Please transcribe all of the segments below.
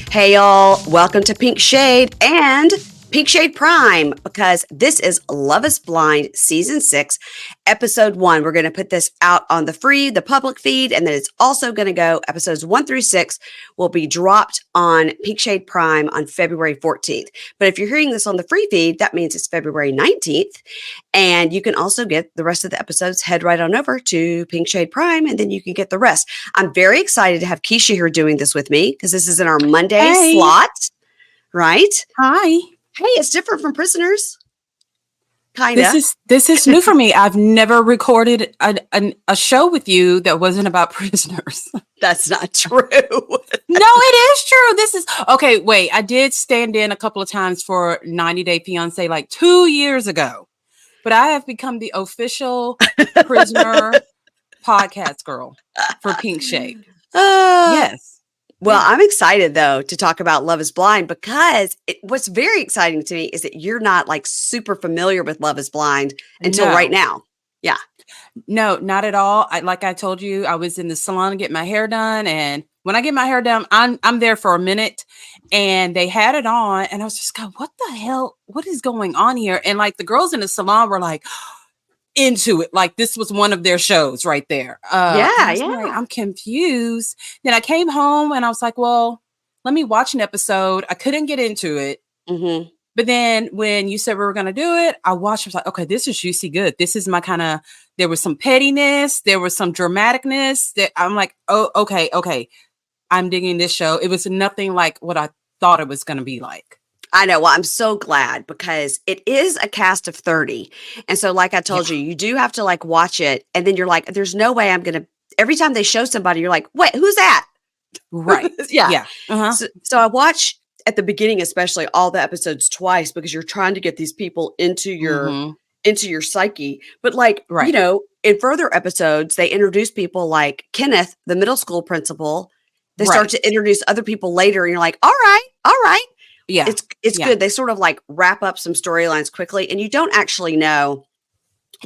Hey, y'all, welcome to Pink Shade and Pink Shade Prime because this is Love is Blind Season 6, Episode 1. We're going to put this out on the public feed, and then it's also going to go, episodes 1 through 6 will be dropped on Pink Shade Prime on February 14th. But if you're hearing this on the free feed, that means it's February 19th. And you can also get the rest of the episodes. Head right on over to Pink Shade Prime, and then you can get the rest. I'm very excited to have Keisha here doing this with me because this is in our Monday Hey. slot, right? Hi. Hey, it's different from Prisoners, kind This of. is this is new for me. I've never recorded a show with you that wasn't about prisoners. That's not true. No, it is true. This is okay. Wait, I did stand in a couple of times for 90 Day Fiance like 2 years ago, but I have become the official prisoner podcast girl for Pink Shade. Yes. Well, Yeah. I'm excited though to talk about Love is Blind because what's very exciting to me is that you're not like super familiar with Love is Blind until right No. now. Yeah. No, not at all. Like I told you, I was in the salon to get my hair done, and when I get my hair done, I'm there for a minute, and they had it on, and I was just going, "What the hell? What is going on here?" And like the girls in the salon were like into it, like this was one of their shows right there. And I Yeah. was like, Yeah. I'm confused. Then I came home and I was like, well, let me watch an episode. I couldn't get into it. Mm-hmm. But then when you said we were going to do it, I watched. I was like, okay, this is juicy good. This is my kind of, there was some pettiness. There was some dramaticness that I'm like, oh, okay. I'm digging this show. It was nothing like what I thought it was going to be like. I know. Well, I'm so glad because it is a cast of 30. And so, like I Yeah. told you, you do have to like watch it. And then you're like, there's no way I'm going to, every time they show somebody, you're like, wait, who's that? Right. Yeah. Yeah. Uh-huh. So I watch at the beginning, especially all the episodes twice because you're trying to get these people Mm-hmm. into your psyche. But like, Right. in further episodes, they introduce people like Kenneth, the middle school principal. They start Right. to introduce other people later, and you're like, all right. Yeah. It's Yeah. good. They sort of like wrap up some storylines quickly, and you don't actually know,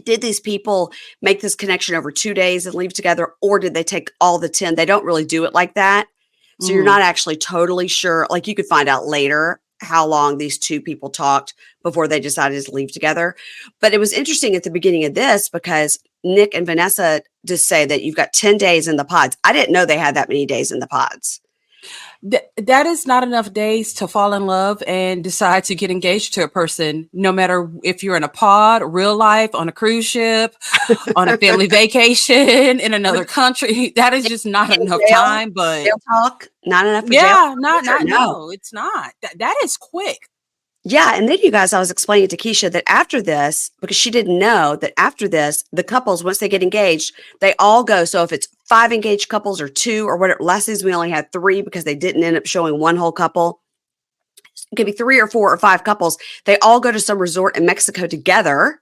did these people make this connection over 2 days and leave together, or did they take all the 10? They don't really do it like that. So you're Mm-hmm. not actually totally sure. Like you could find out later how long these two people talked before they decided to leave together. But it was interesting at the beginning of this because Nick and Vanessa just say that you've got 10 days in the pods. I didn't know they had that many days in the pods. That is not enough days to fall in love and decide to get engaged to a person, no matter if you're in a pod, real life, on a cruise ship, on a family vacation in another country. That is just not In enough jail, time. But jail talk, not enough for jail. yeah, not No. no, it's not. That is quick. Yeah, and then you guys, I was explaining to Keisha that after this, because she didn't know that after this, the couples, once they get engaged, they all go. So if it's 5 engaged couples or 2 or whatever, last season we only had 3 because they didn't end up showing one whole couple. It could be 3 or 4 or 5 couples. They all go to some resort in Mexico together,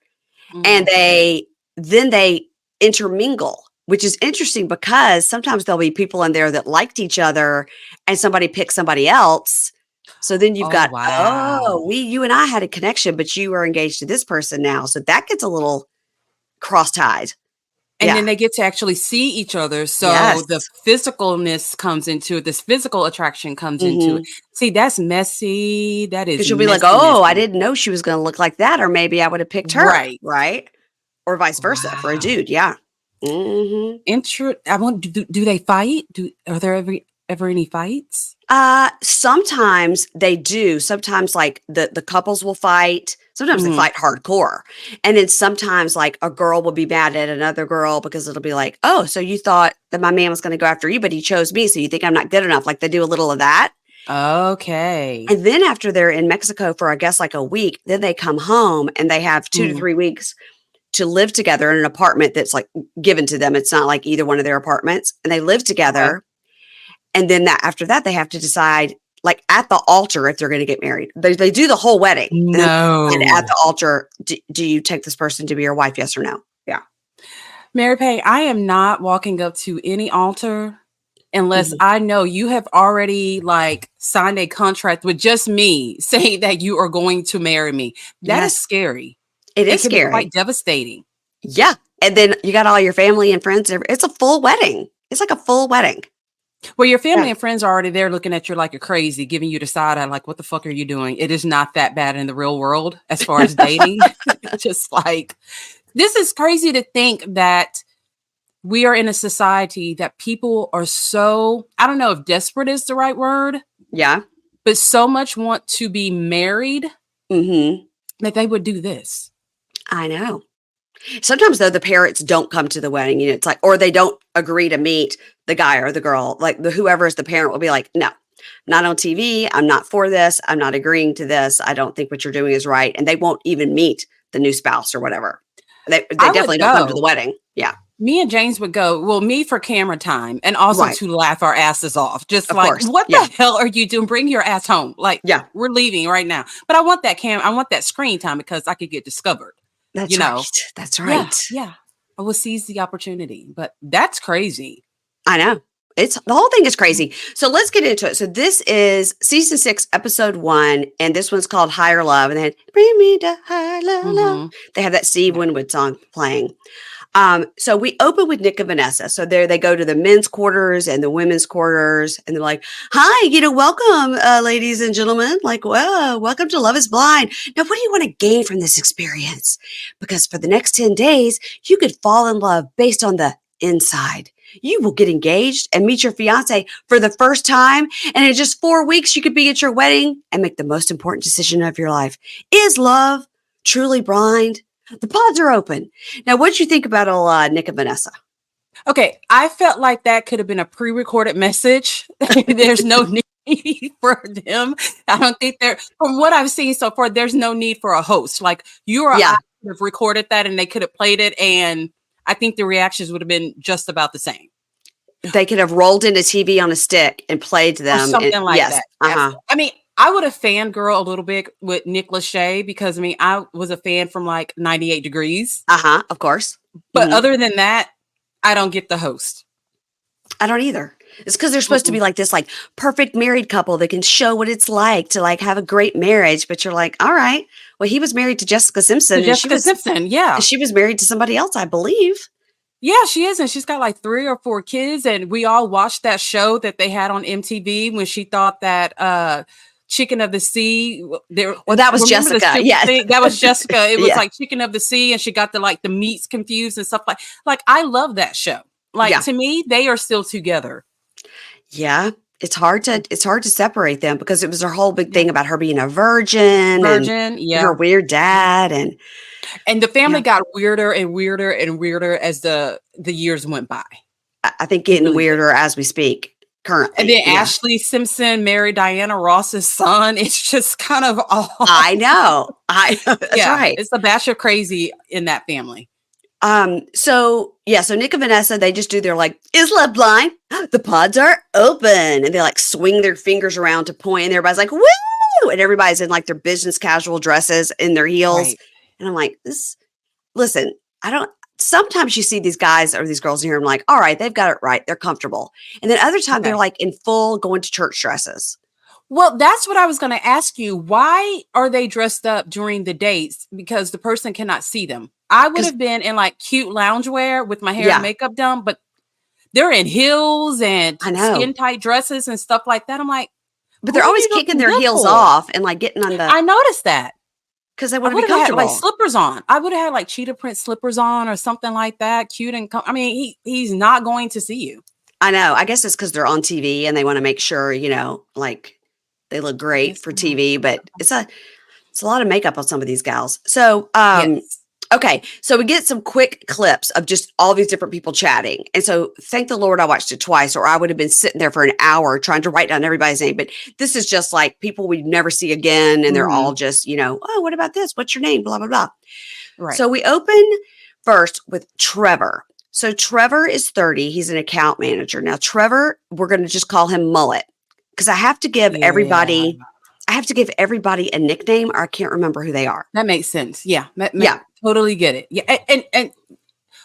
and Mhm. they intermingle, which is interesting because sometimes there'll be people in there that liked each other and somebody picks somebody else. So then you've Oh got, wow. you and I had a connection, but you are engaged to this person now. So that gets a little cross-tied. And Yeah. then they get to actually see each other. So Yes. the physicalness comes into it. This physical attraction comes into it. Mhm. See, that's messy. That is 'Cause you'll be like, messy, "Oh, I messy. didn't know she was gonna look like that," or maybe I would have picked her, Right. right? Or vice versa for a Wow. dude. Yeah. Mhm. I want. Do they fight? Are there ever any fights? Sometimes they do. Sometimes like the couples will fight. Sometimes they Mhm. fight hardcore. And then sometimes like a girl will be mad at another girl because it'll be like, "Oh, so you thought that my man was going to go after you, but he chose me. So you think I'm not good enough." Like they do a little of that. Okay. And then after they're in Mexico for I guess like a week, then they come home and they have 2 to Mhm. 3 weeks to live together in an apartment that's like given to them. It's not like either one of their apartments. And they live Okay. together. And then after that, they have to decide, like at the altar, if they're going to get married. They do the whole wedding, and then at No. the altar, do you take this person to be your wife? Yes or no? Yeah. Mary Pay, I am not walking up to any altar unless Mhm. I know you have already like signed a contract with just me saying that you are going to marry me. That is Yes, scary. it It is can be scary. quite devastating. Yeah, and then you got all your family and friends. It's a full wedding. It's like a full wedding. Well, your Yeah. family and friends are already there looking at you like you're crazy, giving you the side eye, like, what the fuck are you doing? It is not that bad in the real world as far as dating. Just like, this is crazy to think that we are in a society that people are so, I don't know if desperate is the right word, Yeah. but so much want to be married Mm-hmm. that they would do this. I know. Sometimes though the parents don't come to the wedding, it's like, or they don't agree to meet the guy or the girl. Like the whoever is the parent will be like, no, not on TV. I'm not for this. I'm not agreeing to this. I don't think what you're doing is right. And they won't even meet the new spouse or whatever. They I would definitely don't come to the go. wedding. Yeah. Me and James would go, well, me for camera time and also Right. to laugh our asses off. Just Of like, course. what Yeah. the hell are you doing? Bring your ass home. Like, Yeah. we're leaving right now. But I want that I want that screen time because I could get discovered. That's You know? right. That's Yeah, right. yeah. I will seize the opportunity. But that's crazy. I know. It's the whole thing is crazy. So let's get into it. So this is season 6, episode 1, and this one's called Higher Love. And they had Bring Me to Higher Love. Mm-hmm. They have that Steve Yeah. Winwood song playing. So we open with Nick and Vanessa. So there they go to the men's quarters and the women's quarters, and they're like, "Hi, welcome, ladies and gentlemen. Like, well, welcome to Love Is Blind. Now, what do you want to gain from this experience? Because for the next 10 days, you could fall in love based on the inside. You will get engaged and meet your fiance for the first time, and in just 4 weeks, you could be at your wedding and make the most important decision of your life. Is love truly blind? The pods are open." Now, what'd you think about old Nick and Vanessa? Okay, I felt like that could have been a pre-recorded message. There's no need for them. I don't think from what I've seen so far, there's no need for a host. Like you or Yeah, I could have recorded that and they could have played it, and I think the reactions would have been just about the same. they could have rolled into TV on a stick and played Or them. And something like yes, that. I mean, I would have fangirl a little bit with Nick Lachey because I mean, I was a fan from like 98 Degrees. of course. But Mhm. other than that, I don't get the host. I don't either. It's because they're supposed to be like this, like perfect married couple that can show what it's like to like have a great marriage. But you're like, all right, well, he was married to Jessica Simpson, To and Jessica Simpson, yeah. she was married to somebody else, I believe. Yeah, she is, and she's got like 3 or 4 kids, and we all watched that show that they had on MTV when she thought that Chicken of the Sea. There, Well, that was remember the Jessica. stupid Yes. thing? That was Jessica. It was Yeah. like Chicken of the Sea, and she got the meats confused and stuff like. I love that show. Like Yeah. to me, they are still together. Yeah. It's hard to separate them because it was her whole big thing about her being a virgin and Virgin, her yeah. weird dad. And the family Yeah. got weirder and weirder and weirder as the years went by. I think It getting really did. weirder as we speak currently. And then Yeah. Ashley Simpson married Diana Ross's son. It's just kind of all. I know. That's Yeah, right. it's a batch of crazy in that family. So Nick and Vanessa, they just do their like, is love blind? The pods are open. And they like swing their fingers around to point, and everybody's like, woo! And everybody's in like their business casual dresses in their heels. Right. And I'm like, listen, sometimes you see these guys or these girls in here, I'm like, all right, they've got it right. They're comfortable. And then other times Okay. they're like in full going to church dresses. Well, that's what I was going to ask you. Why are they dressed up during the dates? Because the person cannot see them. I would have been in like cute loungewear with my hair and makeup done, but they're in heels and I know. skin tight dresses and stuff like that. I'm like, But they're always kicking their heels off and like getting on the. I noticed that. Because they I want to would be have had comfortable. like slippers on. I would have had like cheetah print slippers on or something like that. Cute and I mean, he's not going to see you. I know. I guess it's because they're on TV and they want to make sure, like they look great for TV, but it's a lot of makeup on some of these gals. So, Yes. okay. So we get some quick clips of just all these different people chatting. And so thank the Lord I watched it twice, or I would have been sitting there for an hour trying to write down everybody's name. But this is just like people we'd never see again. And they're all just, oh, what about this? What's your name? Blah, blah, blah. Right. So we open first with Trevor. So Trevor is 30. He's an account manager. Now, Trevor, we're going to just call him Mullet because I have to give everybody a nickname, or I can't remember who they are. That makes sense. Yeah. Yeah. Totally get it. Yeah. And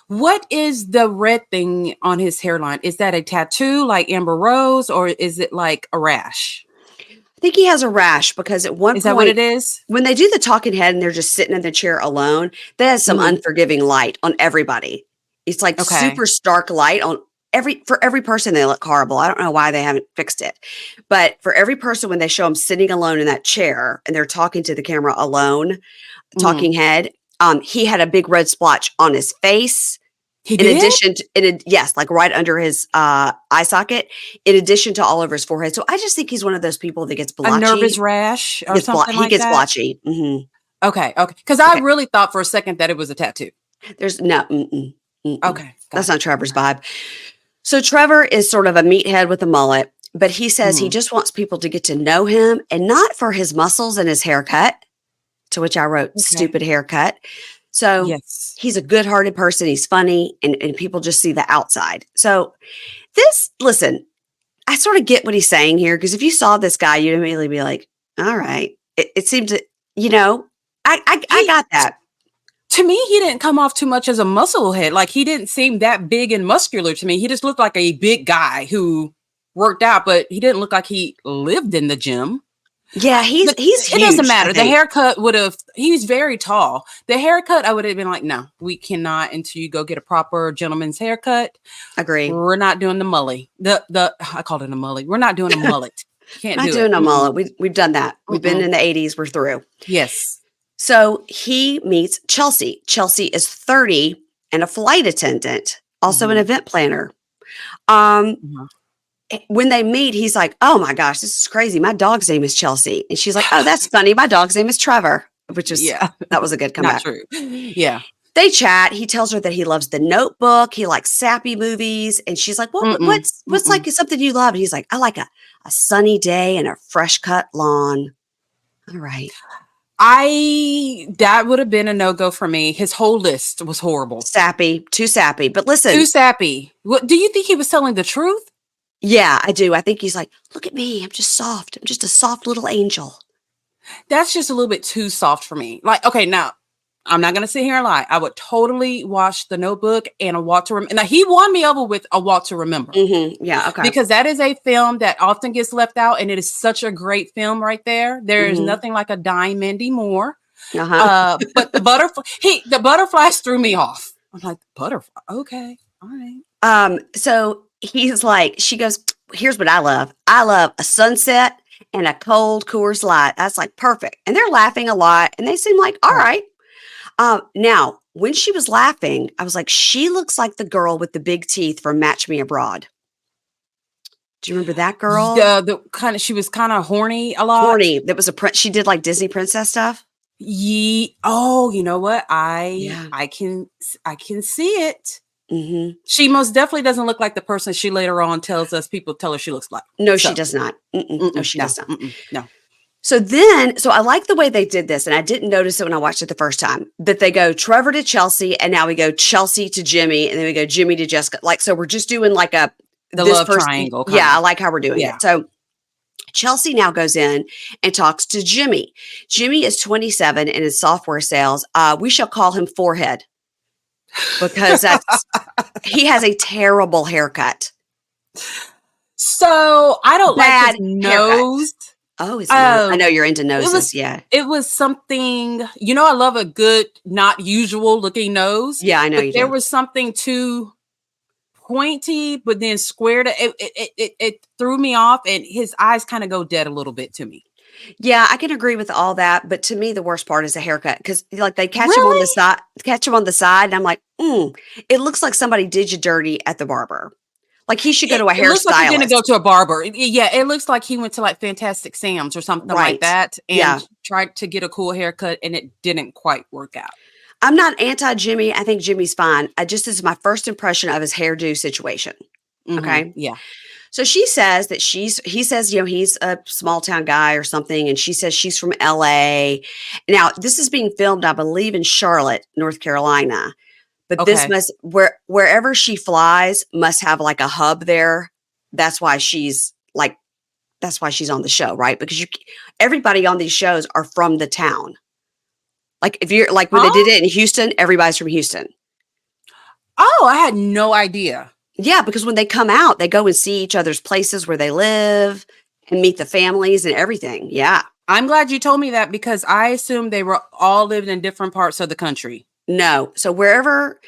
what is the red thing on his hairline? Is that a tattoo like Amber Rose, or is it like a rash? I think he has a rash because at one point, Is that what it is? when they do the talking head and they're just sitting in the chair alone, that has some unforgiving light on everybody. It's like super stark light on for every person they look horrible. I don't know why they haven't fixed it. But for every person when they show him sitting alone in that chair and they're talking to the camera alone, Mhm. talking head, he had a big red splotch on his face. He In did? addition to, yes, like right under his eye socket, in addition to all over his forehead. So I just think he's one of those people that gets A nervous blotchy. rash or something He like gets that? blotchy. Okay, okay. Because I Okay. really thought for a second that it was a tattoo. There's no, Okay, that's got not it. Trevor's Okay. vibe. So Trevor is sort of a meathead with a mullet, but he says he Mhm. just wants people to get to know him and not for his muscles and his haircut, to which I wrote Okay. stupid haircut. So Yes. he's a good hearted person. He's funny and people just see the outside. So listen, I sort of get what he's saying here because if you saw this guy, you'd immediately be like, all right. It seemed to, you know, I He got that. To me, he didn't come off too much as a muscle head. Like, he didn't seem that big and muscular to me. He just looked like a big guy who worked out, but he didn't look like he lived in the gym. Yeah, he's It doesn't huge, I matter. The think. haircut would have, he's very tall. The haircut, I would have been like, no, we cannot until you go get a proper gentleman's haircut. Agree. We're not doing the mully. I called it a mully. We're not doing a mullet. Can't Not do it. doing a Mm-mm, mullet. We've done that. We've been mm-mm. in the 80s. We're through. Yes. So he meets Chelsea. Chelsea is 30 and a flight attendant, also an Mhm, event planner. Um, mhm. when they meet, he's like, "Oh my gosh, this is crazy. My dog's name is Chelsea." And she's like, "Oh, that's funny. My dog's name is Trevor," which is Yeah, that was a good not comeback. true. Yeah. They chat. He tells her that he loves The Notebook. He likes sappy movies, and she's like, "What? Mm-mm, What's mm-mm. like something you love?" And he's like, "I like a sunny day and a fresh cut lawn." All right, That would have been a no-go for me. His whole list was horrible. sappy, too sappy. But Too listen, sappy. What do you think he was telling the truth? yeah, I do. I think he's like, "Look at me. I'm just soft. I'm just a soft little angel." That's just a little bit too soft for me. Like, okay, now I'm not gonna sit here and lie. I would totally watch The Notebook and A Walk to Remember. Now he won me over with A Walk to Remember Yeah. Okay. because that is a film that often gets left out, and it is such a great film right there. There is Mm-hmm. nothing like a dying Mindy Moore. Uh-huh. But the butterflies threw me off. I'm like, butterfly, okay, all right. So he's like, she goes, "Here's what I love. I love a sunset and a cold Coors Light." That's like perfect. And they're laughing a lot and they seem like, all Right. right. Now, when she was laughing, I was like, she looks like the girl with the big teeth from Match Me Abroad. Do you remember that girl? The kind of She was kind of horny a lot. Horny. That was a prince. She did like Disney princess stuff. Oh, you know what? Yeah. I can see it. Hmm. She most definitely doesn't look like the person she later on tells us people tell her she looks like. No, she So, does not. No, she no, does not. no. So I like the way they did this, and I didn't notice it when I watched it the first time. That they go Trevor to Chelsea, and now we go Chelsea to Jimmy, and then we go Jimmy to Jessica. Like, so we're just doing like The this love person. triangle Yeah, kind I of. like how we're doing Yeah. it. So Chelsea now goes in and talks to Jimmy. Jimmy is 27 and in software sales. We shall call him Forehead because he has a terrible haircut. So I don't like his Bad haircut. nose. Oh, his nose. I know Um, you're into it noses. was Yeah. it was something, I love a good, not usual looking nose, Yeah, I know but you there do. was something too pointy, but then squared. It threw me off, and his eyes kind of go dead a little bit to me. Yeah, I can agree with all that, but to me, the worst part is the haircut because, like, they Really? catch him on the side, and I'm like, it looks like somebody did you dirty at the barber. Like he should go to a It looks like he didn't go hairstylist, to a barber. Yeah, it looks like he went to like Fantastic Sam's or something like right? that and Yeah, tried to get a cool haircut, and it didn't quite work out. I'm not anti Jimmy. I think Jimmy's fine. I just this is my first impression of his hairdo situation. Okay, Yeah. so she says that he says, he's a small town guy or something, and she says she's from LA. Now, this is being filmed, I believe, in Charlotte, North Carolina. But this Okay. must wherever she flies must have like a hub there. That's why that's why she's on the show, right? Because everybody on these shows are from the town. Like if you're like when they did Huh? it in Houston, everybody's from Houston. Oh, I had no idea. Yeah, because when they come out, they go and see each other's places where they live and meet the families and everything. Yeah. I'm glad you told me that because I assumed they were all lived in different parts of the country. No. So wherever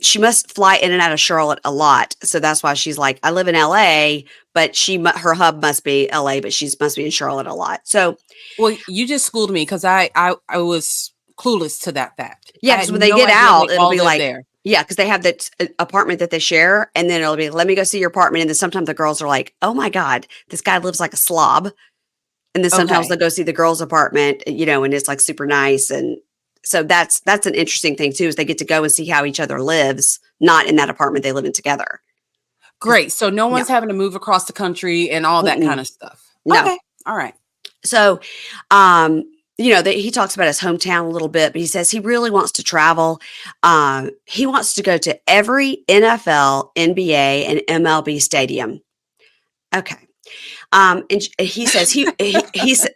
she must fly in and out of Charlotte a lot. So that's why she's like, I live in LA, but her hub must be LA, but she must be in Charlotte a lot. So Well, you just schooled me because I was clueless to that fact. yeah, I had because when they no get idea they out, it'll all be lived like, there. yeah, because they have that apartment that they share, and then it'll be, let me go see your apartment. And then sometimes the girls are like, oh my God, this guy lives like a slob. And then sometimes Okay. they'll go see the girls' apartment, and it's like super nice. And so that's an interesting thing too, is they get to go and see how each other lives, not in that apartment they live in together. 'Cause Great. So no yeah, one's having to move across the country and all that kind mm-mm, of stuff. no. Okay. All right. So, he talks about his hometown a little bit, but he says he really wants to travel. He wants to go to every NFL, NBA, and MLB stadium. Okay. And he says he's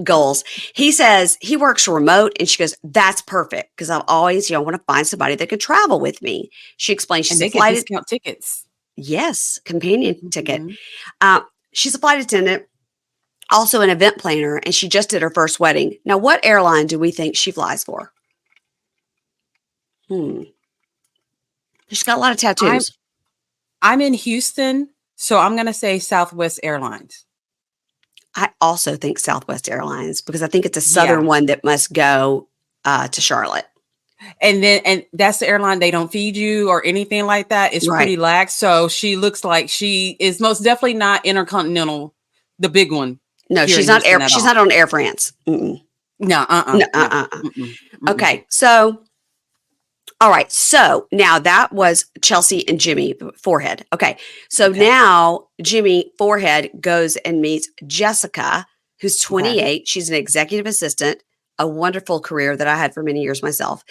goals. He says he works remote, and she goes, "That's perfect because I've always, want to find somebody that could travel with me." She explains And she's a they get flight, discount tickets. yes, companion ticket. Mhm. Uh, she's a flight attendant, also an event planner, and she just did her first wedding. Now, what airline do we think she flies for? She's got a lot of I'm tattoos. I'm in Houston, so I'm going to say Southwest Airlines. I also think Southwest Airlines because I think it's a southern Yeah. one that must go to Charlotte. And that's the airline, they don't feed you or anything like that. It's Right. pretty lax. So she looks like she is most definitely not Intercontinental, the big one No, here in she's not Houston at she's all. not on Air France. Mm-mm. No, No, no. uh-uh. Mm-mm, mm-mm. Okay, so all right. So now that was Chelsea and Jimmy Forehead. Okay. So Okay. now Jimmy Forehead goes and meets Jessica, who's Okay. 28. She's an executive assistant, a wonderful career that I had for many years myself.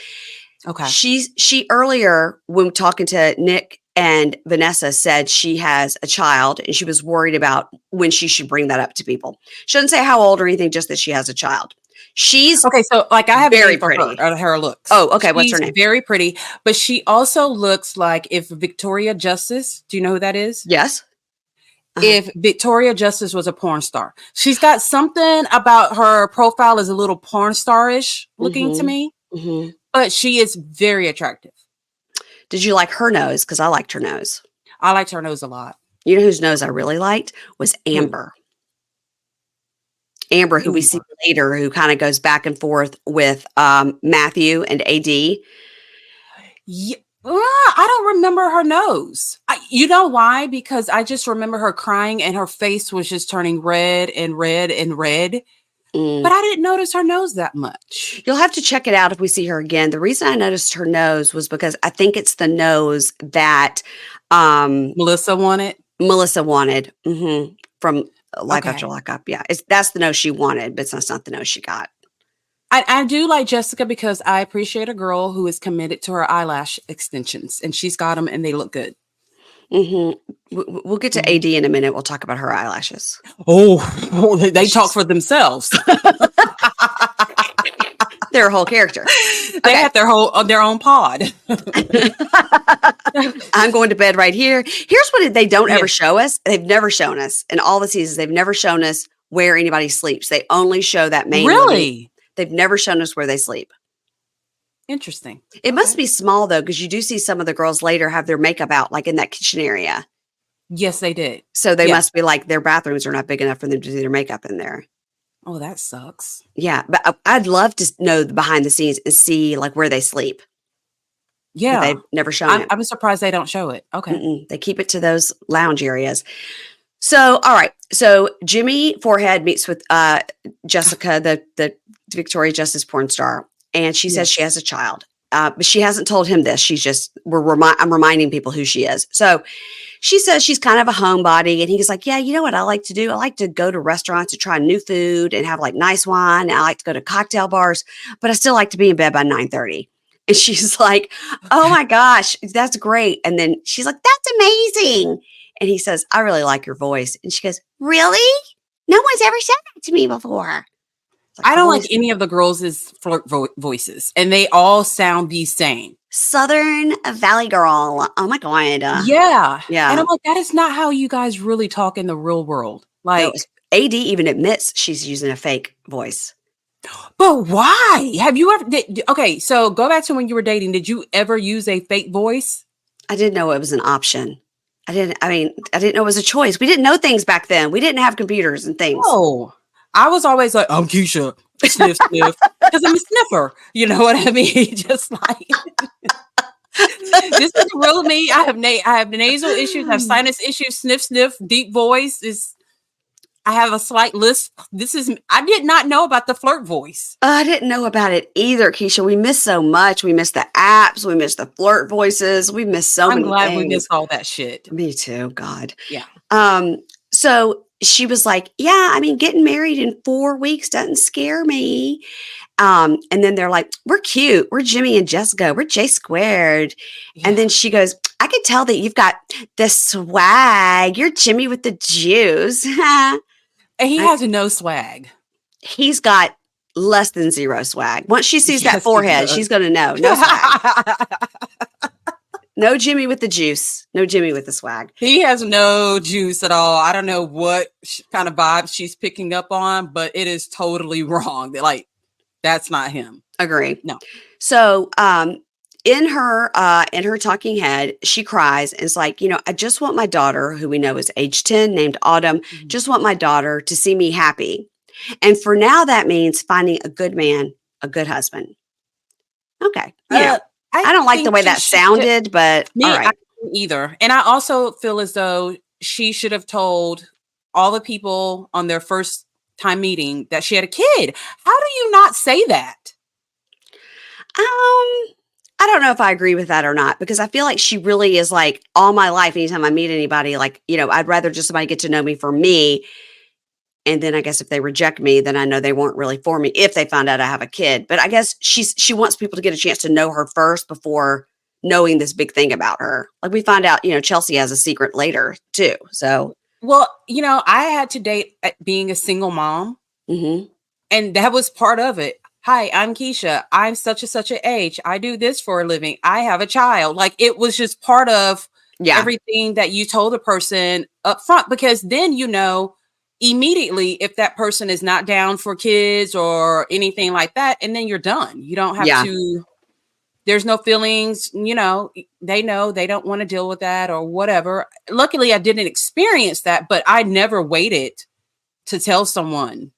Okay. She earlier, when talking to Nick and Vanessa, said she has a child and she was worried about when she should bring that up to people. She doesn't say how old or anything, just that she has a child. She's Okay, so like I have a very name for her, pretty. her looks. Oh, okay. What's her She's name? very pretty, but she also looks like if Victoria Justice, do you know who that is? Yes. Uh-huh. If Victoria Justice was a porn star. She's got something about her profile is a little porn star-ish looking to Mhm. me, Mhm. but she is very attractive. Did you like her nose? Because I liked her nose. I liked her nose a lot. You know whose nose I really liked was Who? Amber. Amber, who we see Amber. later, who kind of goes back and forth with Matthew and AD. Yeah, I don't remember her nose. You know why? Because I just remember her crying and her face was just turning red and red and red. Mm. But I didn't notice her nose that much. You'll have to check it out if we see her again. The reason I noticed her nose was because I think it's the nose that Melissa wanted. Melissa wanted from Life Okay. After Lockup. Yeah, that's the nose she wanted, but that's not the nose she got. I do like Jessica because I appreciate a girl who is committed to her eyelash extensions, and she's got them and they look good. We'll get to Mhm. AD in a minute. We'll talk about her eyelashes. Oh, they talk She's for themselves. their whole character. They Okay. have their own pod. I'm going to bed right here. Here's what they don't Yeah. ever show us. They've never shown us in all the seasons. They've never shown us where anybody sleeps. They only show that main living. Really? They've never shown us where they sleep. Interesting. It must Okay. be small though, because you do see some of the girls later have their makeup out, like in that kitchen area. Yes, they did. So they Yeah. must be like their bathrooms are not big enough for them to do their makeup in there. Oh, that sucks. Yeah, but I'd love to know the behind the scenes and see like where they sleep, but Yeah. they've never shown I'm it. I'm surprised they don't show it. Okay. They keep it to those lounge areas. So, all right. So Jimmy Forehead meets with Jessica, the Victoria Justice porn star, and she says she Yes. has a child. But she hasn't told him this. She's just I'm reminding people who she is. So she says she's kind of a homebody, and he's like, "Yeah, you know what I like to do? I like to go to restaurants to try new food and have like nice wine. And I like to go to cocktail bars, but I still like to be in bed by 9:30." And she's like, "Oh my gosh, that's great." And then she's like, "That's amazing." And he says, "I really like your voice." And she goes, "Really? No one's ever said that to me before." It's like I her don't like voice, any of the girls' flirt voices, and they all sound the same. Southern Valley girl. Oh my God. Yeah. And Yeah. I'm like, that is not how you guys really talk in the real world. No, Like, AD even admits she's using a fake voice. But why? Have you ever okay, so go back to when you were dating. Did you ever use a fake voice? I didn't know it was an option. I didn't know it was a choice. We didn't know things back then. We didn't have computers and things. No. I was always like, I'm Keisha. Sniff, sniff. Because I'm a sniffer. You know what I mean? Just like this is the real me. I have nasal issues, I have sinus issues, sniff, sniff, deep voice is I have a slight lisp. I did not know about the flirt voice. I didn't know about it either, Keisha. We missed so much. We missed the apps. We missed the flirt voices. We missed so I'm many glad we things. missed all that shit. Me too. God. Yeah. So she was like, yeah, I mean, getting married in 4 weeks doesn't scare me. And then they're like, we're cute. We're Jimmy and Jessica. We're J squared. Yeah. And then she goes, I can tell that you've got the swag. You're Jimmy with the juice. And he has no swag. He's got less than zero swag. Once she sees Yes, that forehead, she's going to know. No swag. No Jimmy with the juice. No Jimmy with the swag. He has no juice at all. I don't know what kind of vibe she's picking up on, but it is totally wrong. Like, that's not him. Agree. No. So, in her talking head, she cries and it's like, I just want my daughter, who we know is age 10, named Autumn, just want my daughter to see me happy. And for now, that means finding a good man, a good husband. Okay. I don't like the way that sounded, but me, all right. I don't either. And I also feel as though she should have told all the people on their first time meeting that she had a kid. How do you not say that? I don't know if I agree with that or not, because I feel like she really is like, all my life, anytime I meet anybody, like, I'd rather just somebody get to know me for me. And then I guess if they reject me, then I know they weren't really for me if they find out I have a kid. But I guess she wants people to get a chance to know her first before knowing this big thing about her. Like we find out, Chelsea has a secret later too. So, well, I had to date being a single mom, and that was part of it. Hi, I'm Keisha. I'm such an age. I do this for a living. I have a child. Like it was just part of everything that you told the person up front, because then immediately if that person is not down for kids or anything like that, and then you're done. You don't have to, there's no feelings, they know they don't want to deal with that or whatever. Luckily, I didn't experience that, but I never waited to tell someone,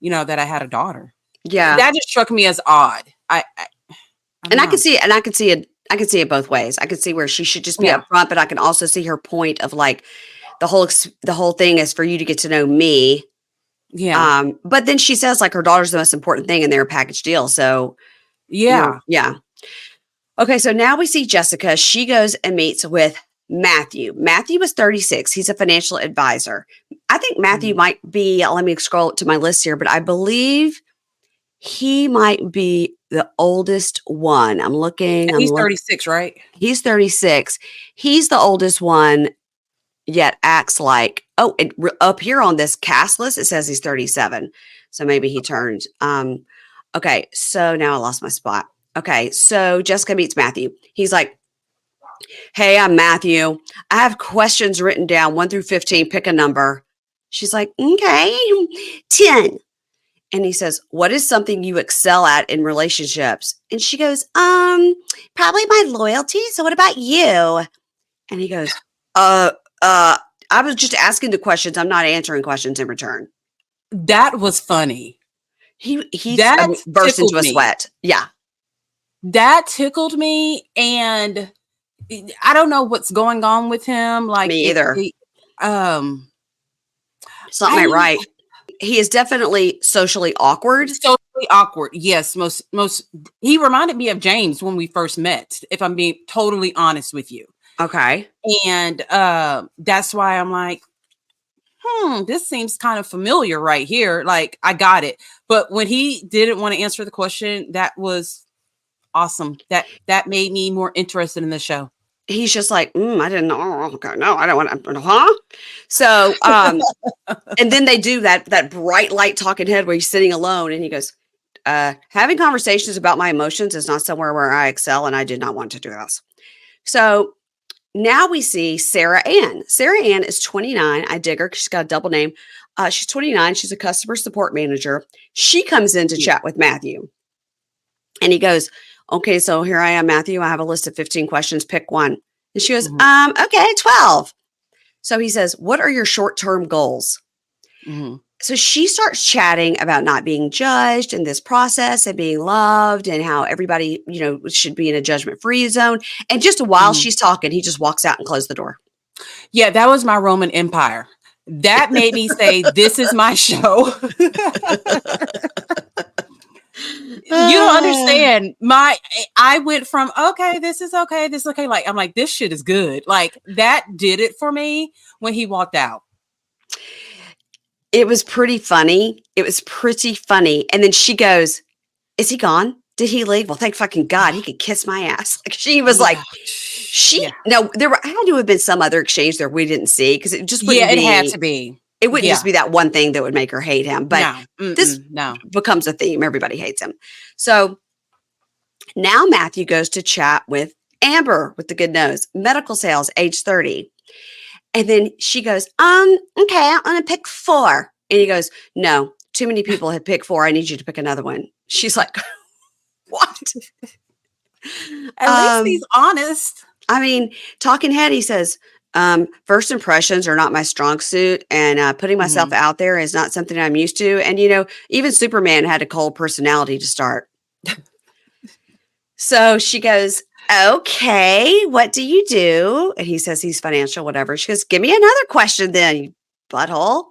that I had a daughter. Yeah. That just struck me as odd. I can see it both ways. I could see where she should just be upfront, but I can also see her point of like the whole thing is for you to get to know me. Yeah. But then she says like her daughter's the most important thing and they're a package deal. So yeah. Okay. So now we see Jessica. She goes and meets with Matthew. Matthew was 36. He's a financial advisor. I think Matthew might be, let me scroll to my list here, but I believe he might be the oldest one. I'm looking. And he's 36, right? He's 36. He's the oldest one, yet acts like, up here on this cast list, it says he's 37. So maybe he turned. Okay. So now I lost my spot. Okay. So Jessica meets Matthew. He's like, hey, I'm Matthew. I have questions written down 1 through 15. Pick a number. She's like, okay, 10. And he says, what is something you excel at in relationships? And she goes, probably my loyalty. So what about you? And he goes, I was just asking the questions. I'm not answering questions in return. That was funny. He burst into a sweat. Yeah. That tickled me. And I don't know what's going on with him. Like me either. Something ain't right. He is definitely socially awkward. Socially awkward. Yes. He reminded me of James when we first met, if I'm being totally honest with you. Okay. And that's why I'm like, this seems kind of familiar right here. Like I got it. But when he didn't want to answer the question, that was awesome. That made me more interested in the show. He's just like, I didn't know. Okay, no, I don't want to, huh? So, and then they do that bright light talking head where he's sitting alone and he goes, having conversations about my emotions is not somewhere where I excel and I did not want to do this. So now we see Sarah Ann. Sarah Ann is 29. I dig her because she's got a double name. She's 29. She's a customer support manager. She comes in to Cute. chat with Matthew. And he goes, okay, so here I am, Matthew. I have a list of 15 questions. Pick one. And she goes, Mhm, okay, 12. So he says, what are your short-term goals? mhm, So she starts chatting about not being judged in this process and being loved and how everybody, should be in a judgment-free zone. And just while mhm. she's talking, he just walks out and closes the door. Yeah, that was my Roman Empire. That made me say, "This is my show." You don't Ah. understand. I went from, "Okay, this is okay, this is okay," like, I'm like, "This shit is good." Like, that did it for me when he walked out. It was pretty funny. It was pretty funny. And then she goes, is he gone? Did he leave? Well, thank fucking God he could kiss my ass. Like she was Yeah. like, Yeah. no, there had to have been some other exchange there we didn't see because it just Yeah, wouldn't it had be, to be. it wouldn't just Yeah. be that one thing that would make her hate him. But No. this Mm-mm, no. becomes a theme. Everybody hates him. So now Matthew goes to chat with Amber with the good nose, medical sales, age 30. And then she goes, okay, I'm gonna pick 4. And he goes, no, too many people have picked 4. I need you to pick another one. She's like, what? At least he's Um, honest. I mean, talking head, he says, first impressions are not my strong suit, and putting myself Mhm. out there is not something I'm used to. And even Superman had a cold personality to start. So she goes, okay, what do you do? And he says he's financial, whatever. She goes, give me another question then, you butthole.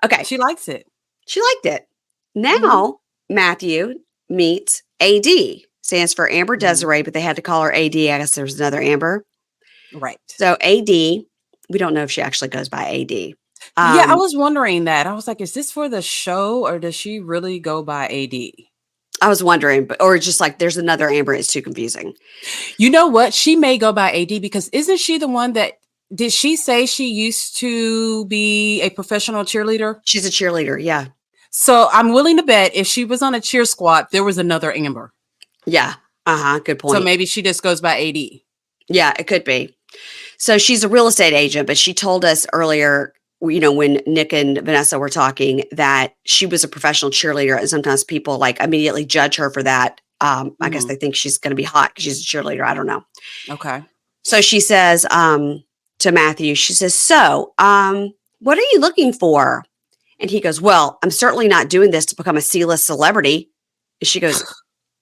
Okay. She likes it. She liked it. Mhm, Now, Matthew meets AD, stands for Amber mhm. Desiree, but they had to call her AD. I guess there's another Amber. Right. So AD, we don't know if she actually goes by AD. Yeah, I Um, was wondering that. I was like, "Is this for the show or does she really go by AD?" I was wondering, or just like there's another Amber, it's too confusing. You know what? She may go by AD because isn't she the one that did she say she used to be a professional cheerleader? She's a cheerleader. Yeah. So I'm willing to bet if she was on a cheer squad, there was another Amber. Yeah. Uh-huh. Good So point. maybe she just goes by AD. Yeah, it could be. So she's a real estate agent, but she told us earlier, when Nick and Vanessa were talking, that she was a professional cheerleader, and sometimes people like immediately judge her for that. I guess Mhm. they think she's going to be hot because she's a cheerleader. I don't know. Okay. So she says to Matthew, she says, "So, what are you looking for?" And he goes, "Well, I'm certainly not doing this to become a C-list celebrity." And she goes,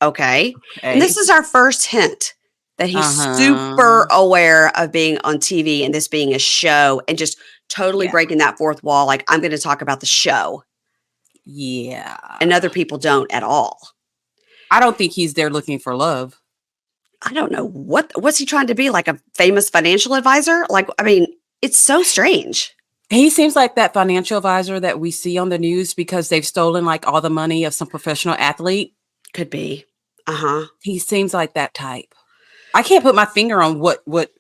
okay. And this Hey. is our first hint that he's super Uh-huh. aware of being on TV and this being a show and just totally Yeah. breaking that fourth wall. Like, I'm going to talk about the show. And Yeah. other people don't at all. I don't think he's there looking for love. I don't know what's he trying to be, like a famous financial advisor? Like, I mean, it's so strange. He seems like that financial advisor that we see on the news because they've stolen like all the money of some professional athlete. Could be. Uh-huh. He seems like that type. I can't put my finger on What's what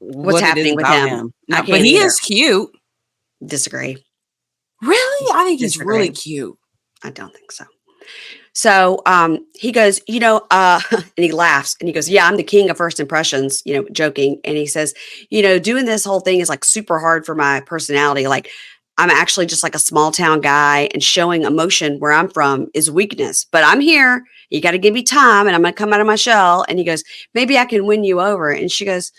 it is happening with about him? him. I No, but can't he either. is cute. Disagree. Really? I think he's really Disagree. cute. I don't think so. So he goes, and he laughs and he goes, yeah, I'm the king of first impressions, joking. And he says, doing this whole thing is like super hard for my personality. Like I'm actually just like a small town guy and showing emotion where I'm from is weakness, but I'm here. You got to give me time and I'm going to come out of my shell. And he goes, maybe I can win you over. And she goes,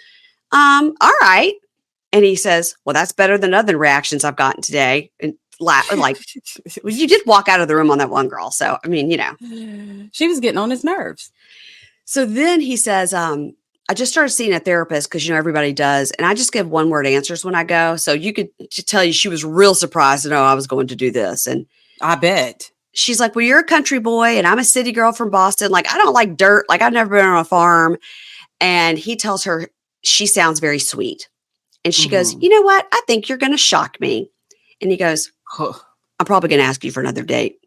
all right. And he says, well, that's better than other reactions I've gotten today. And like, well, you did walk out of the room on that one girl. So, I mean, She was getting on his nerves. So then he says, I just started seeing a therapist because, everybody does. And I just give one word answers when I go. So you could tell you she was real surprised to know I was going to do this. And I bet. she's like, well, you're a country boy and I'm a city girl from Boston. Like, I don't like dirt. Like, I've never been on a farm. And he tells her she sounds very sweet. And she goes, Mhm. you know what? I think you're going to shock me. And he goes, Huh. I'm probably going to ask you for another date.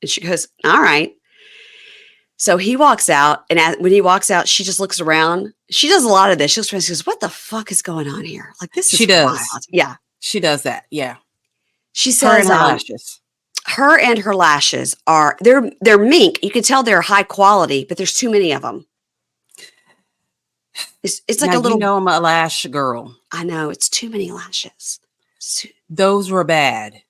And she goes, all right. So he walks out, and when he walks out, she just looks around. She does a lot of this. She looks around, she goes, "What the fuck is going on here? Like this She is does. wild." Yeah. She does that. Yeah. She Her and says, her lashes. her and her lashes are they're mink. You can tell they're high quality, but there's too many of them. It's like Now a you little. know I'm a lash girl. I know it's too many lashes. Those were bad.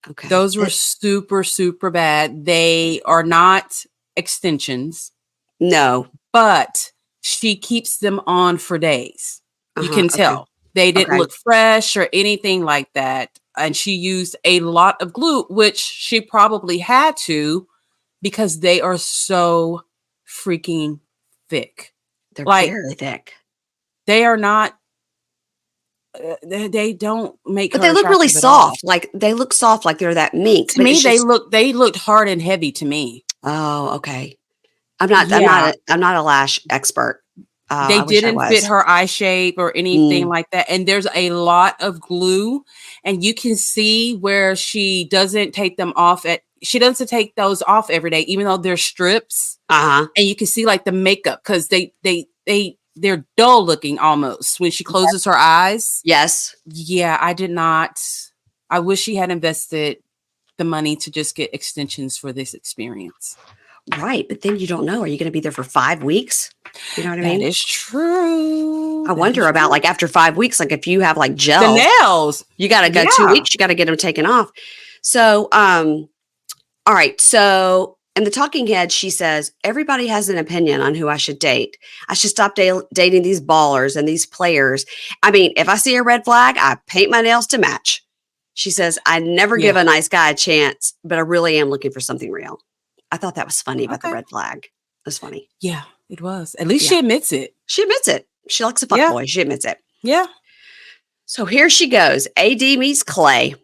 Okay. Those were super, super bad. They are not extensions, No. but she keeps them on for days. You can Okay. tell. They didn't Okay. look fresh or anything like that. And she used a lot of glue, which she probably had to because they are so freaking thick. They're Like very thick. they are not they don't make But her they look really attractive at all. soft. Like they look soft like they're that mink, To but me, it's just they looked hard and heavy to me. oh, okay. Yeah, I'm not a lash expert. they I wish I didn't fit was. her eye shape or anything Mm, like that. And there's a lot of glue, and you can see where she doesn't take them off she doesn't take those off every day, even though they're strips. uh-huh. And you can see like the makeup because they're dull looking almost when she closes her eyes. Yes. Yeah, I did not. I wish she had invested the money to just get extensions for this experience. Right. But then you don't know. Are you going to be there for 5 weeks? You know what I That mean? is true. I That wonder is about true. like after 5 weeks, like if you have like The gels, nails. you got to go two Yeah. weeks, you got to get them taken off. So, all right. So, in the talking head, she says, everybody has an opinion on who I should date. I should stop dating these ballers and these players. I mean, if I see a red flag, I paint my nails to match. She says, I never give Yeah. a nice guy a chance, but I really am looking for something real. I thought that was funny about the Okay. red flag. It was funny. Yeah, it was. At least Yeah. she admits it. She admits it. She likes a Yeah. fuckboy. She admits it. Yeah. So here she goes. AD meets Clay.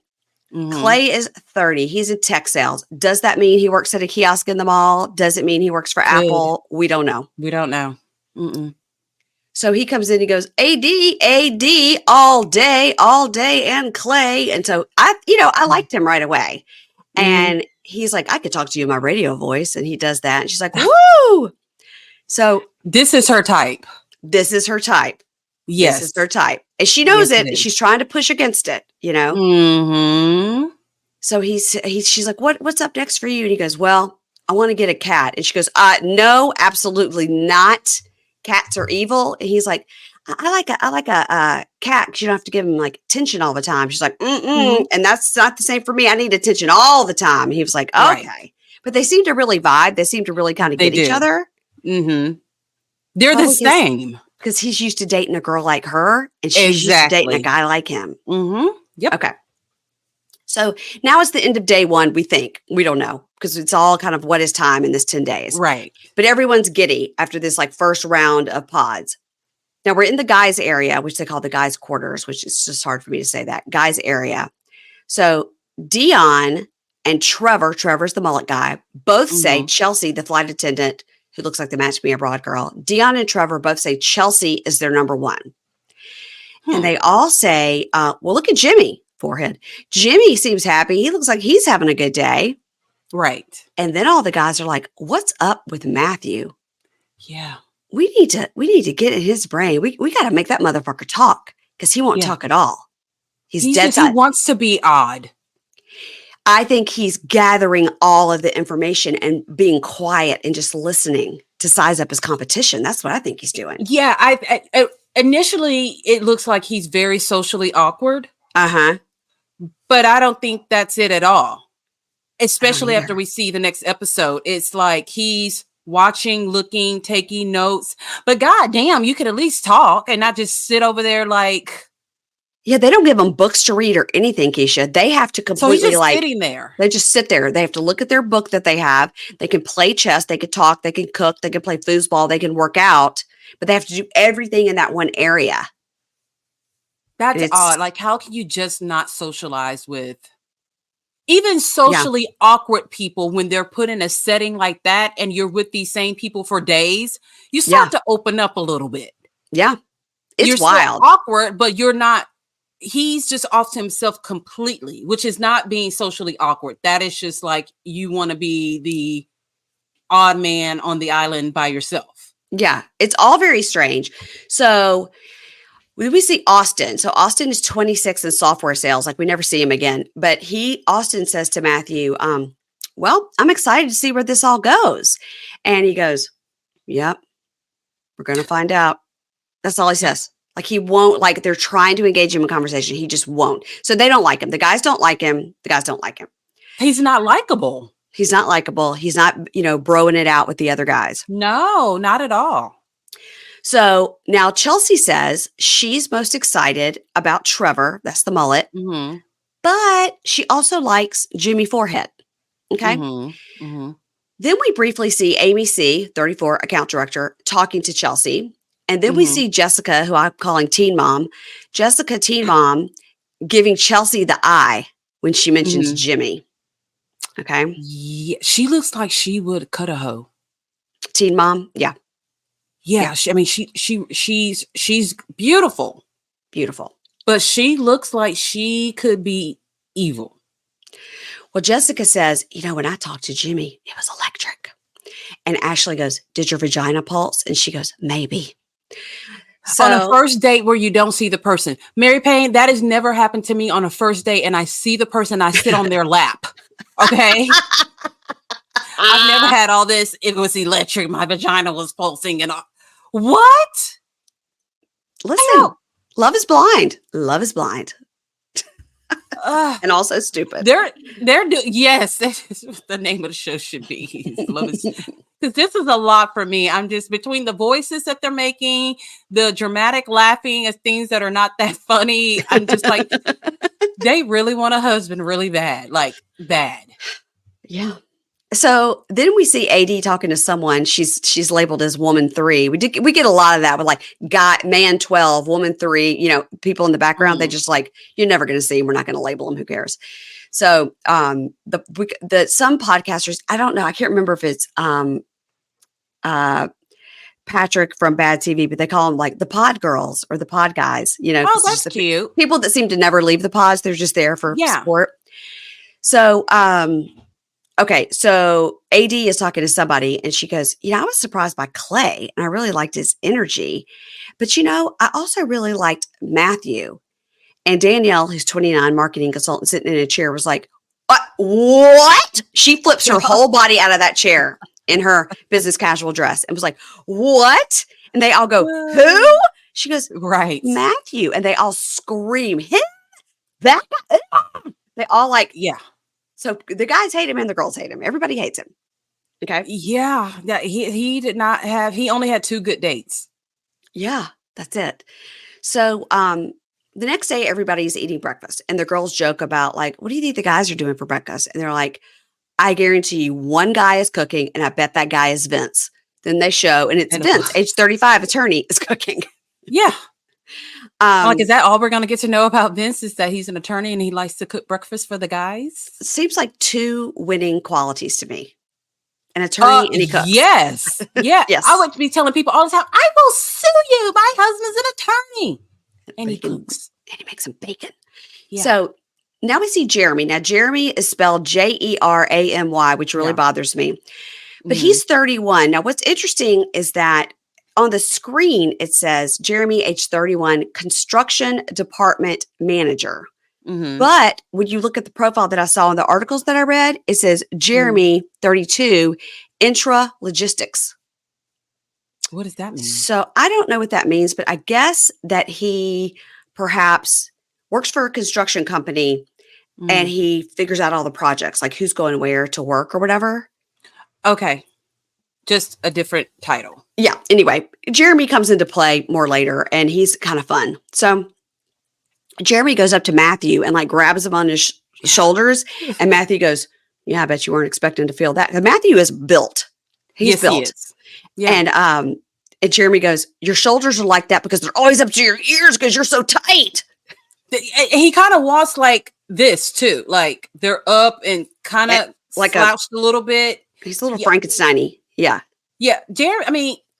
Mm-hmm. Clay is 30. He's in tech sales. Does that mean he works at a kiosk in the mall? Does it mean he works for Could. Apple? We don't know. We don't know. Mm-mm. So he comes in, he goes, AD, all day, and Clay. And so I liked him right away. Mm-hmm. And he's like, I could talk to you in my radio voice. And he does that. And she's like, woo. So This is her type. this is her type. This is Yes. her type. And she knows Yes, it it. is. She's trying to push against it, Mm-hmm. So she's like, what's up next for you? And he goes, well, I want to get a cat. And she goes, no, absolutely not. Cats are evil. And he's like, I like a cat because you don't have to give him like attention all the time. She's like, Mm-hmm. and that's not the same for me. I need attention all the time. And he was like, Right. okay. But they seem to really vibe. They seem to really kind of They get each do. other. Mm-hmm. They're Probably the same. because he's used to dating a girl like her and she's used to dating a Exactly. guy like him. Mm-hmm. Yep. Okay. So now it's the end of day one, we think. We don't know because it's all kind of what is time in this 10 days. Right. But everyone's giddy after this like first round of pods. Now we're in the guys area, which they call the guys quarters, which is just hard for me to say that. Guys area. So Dion and Trevor's the mullet guy, both say Mm-hmm. Chelsea, the flight attendant who looks like the Match Me Abroad girl. Dion and Trevor both say Chelsea is their number one. And they all say, well, look at Jimmy, forehead. Jimmy seems happy. He looks like he's having a good day. Right. And then all the guys are like, what's up with Matthew? Yeah. We need to get in his brain. We got to make that motherfucker talk because he won't Yeah. talk at all. He's dead he side. wants to be odd. I think he's gathering all of the information and being quiet and just listening to size up his competition. That's what I think he's doing. Yeah. I initially it looks like he's very socially awkward, Uh-huh. but I don't think that's it at all. Especially after either. we see the next episode. It's like he's watching, looking, taking notes. But goddamn, you could at least talk and not just sit over there like. Yeah, they don't give them books to read or anything, Keisha. They have to So he's completely just sitting there. they just sit there. They have to look at their book that they have. They can play chess. They can talk. They can cook. They can play foosball. They can work out. But they have to do everything in that one area. That's It's odd. Like, how can you just not socialize with even socially awkward people when they're put in a setting like that and you're with these same people for days? You start to open up a little bit. Yeah. It's You're wild. still awkward, but you're not. He's just off to himself completely, which is not being socially awkward. That is just like you want to be the odd man on the island by yourself. Yeah. It's all very strange. So we see Austin. So Austin is 26 in software sales. Like we never see him again. But Austin says to Matthew, well, I'm excited to see where this all goes. And he goes, yep, we're going to find out. That's all he says. Like he won't, like they're trying to engage him in conversation. He just won't. So they don't like him. The guys don't like him. The guys don't like him. He's not likable. He's not likable. He's not, broing it out with the other guys. No, not at all. So now Chelsea says she's most excited about Trevor. That's the mullet. Mm-hmm. But she also likes Jimmy Forehead. Okay. Mm-hmm. Mm-hmm. Then we briefly see Amy C., 34, account director, talking to Chelsea. And then we see Jessica, who I'm calling Teen Mom, Jessica Teen Mom, giving Chelsea the eye when she mentions Jimmy. Okay. Yeah, she looks like she would cut a hoe. Teen Mom. Yeah. Yeah. She's beautiful. Beautiful. But she looks like she could be evil. Well, Jessica says, when I talked to Jimmy, it was electric. And Ashley goes, did your vagina pulse? And she goes, maybe. So, on a first date where you don't see the person. Mary Payne, that has never happened to me on a first date, and I see the person, I sit on their lap. Okay? I've never had all this. It was electric. My vagina was pulsing and all. What? Listen, love is blind. Love is blind. And also stupid. Yes, that's what the name of the show should be. Because this is a lot for me. I'm just between the voices that they're making, the dramatic laughing at things that are not that funny. I'm just like, they really want a husband really bad, like bad. Yeah. So then we see AD talking to someone. She's labeled as woman 3. We get a lot of that with like man 12, woman 3. People in the background. They just like, you're never going to see them. We're not going to label them. Who cares? So some podcasters, I don't know. I can't remember if it's Patrick from Bad TV, but they call them like the pod girls or the pod guys. Oh, that's cute. People that seem to never leave the pods. They're just there for support. So okay, so AD is talking to somebody and she goes, I was surprised by Clay and I really liked his energy. But, I also really liked Matthew. And Danielle, who's 29, marketing consultant, sitting in a chair was like, what? She flips her whole body out of that chair in her business casual dress and was like, what? And they all go, who? She goes, right, Matthew. And they all scream, him? That guy? They all like, yeah. So the guys hate him and the girls hate him. Everybody hates him. Okay. Yeah. He only had 2 good dates. Yeah, that's it. So the next day, everybody's eating breakfast and the girls joke about like, what do you think the guys are doing for breakfast? And they're like, I guarantee you one guy is cooking and I bet that guy is Vince. Then they show and it's Vince, age 35 attorney is cooking. Yeah. Is that all we're going to get to know about Vince is that he's an attorney and he likes to cook breakfast for the guys? Seems like 2 winning qualities to me. An attorney and he cooks. Yes. Yeah. Yes. I would be telling people all the time, I will sue you. My husband's an attorney. And he cooks. And he makes some bacon. Yeah. So now we see Jeremy. Now, Jeremy is spelled Jeramy, which really bothers me. But he's 31. Now, what's interesting is that on the screen, it says Jeremy, age 31, construction department manager. But when you look at the profile that I saw in the articles that I read, it says Jeremy, 32, intra logistics. What does that mean? So I don't know what that means, but I guess that he perhaps works for a construction company and he figures out all the projects, like who's going where to work or whatever. Okay. Just a different title. Yeah. Anyway, Jeremy comes into play more later and he's kind of fun. So Jeremy goes up to Matthew and like grabs him on his shoulders. And Matthew goes, yeah, I bet you weren't expecting to feel that. Matthew is built. He's built. He is. Yeah. And Jeremy goes, your shoulders are like that because they're always up to your ears because you're so tight. He kind of walks like this too. Like they're up and kind of like slouched a little bit. He's a little Frankenstein-y. Yeah. Yeah.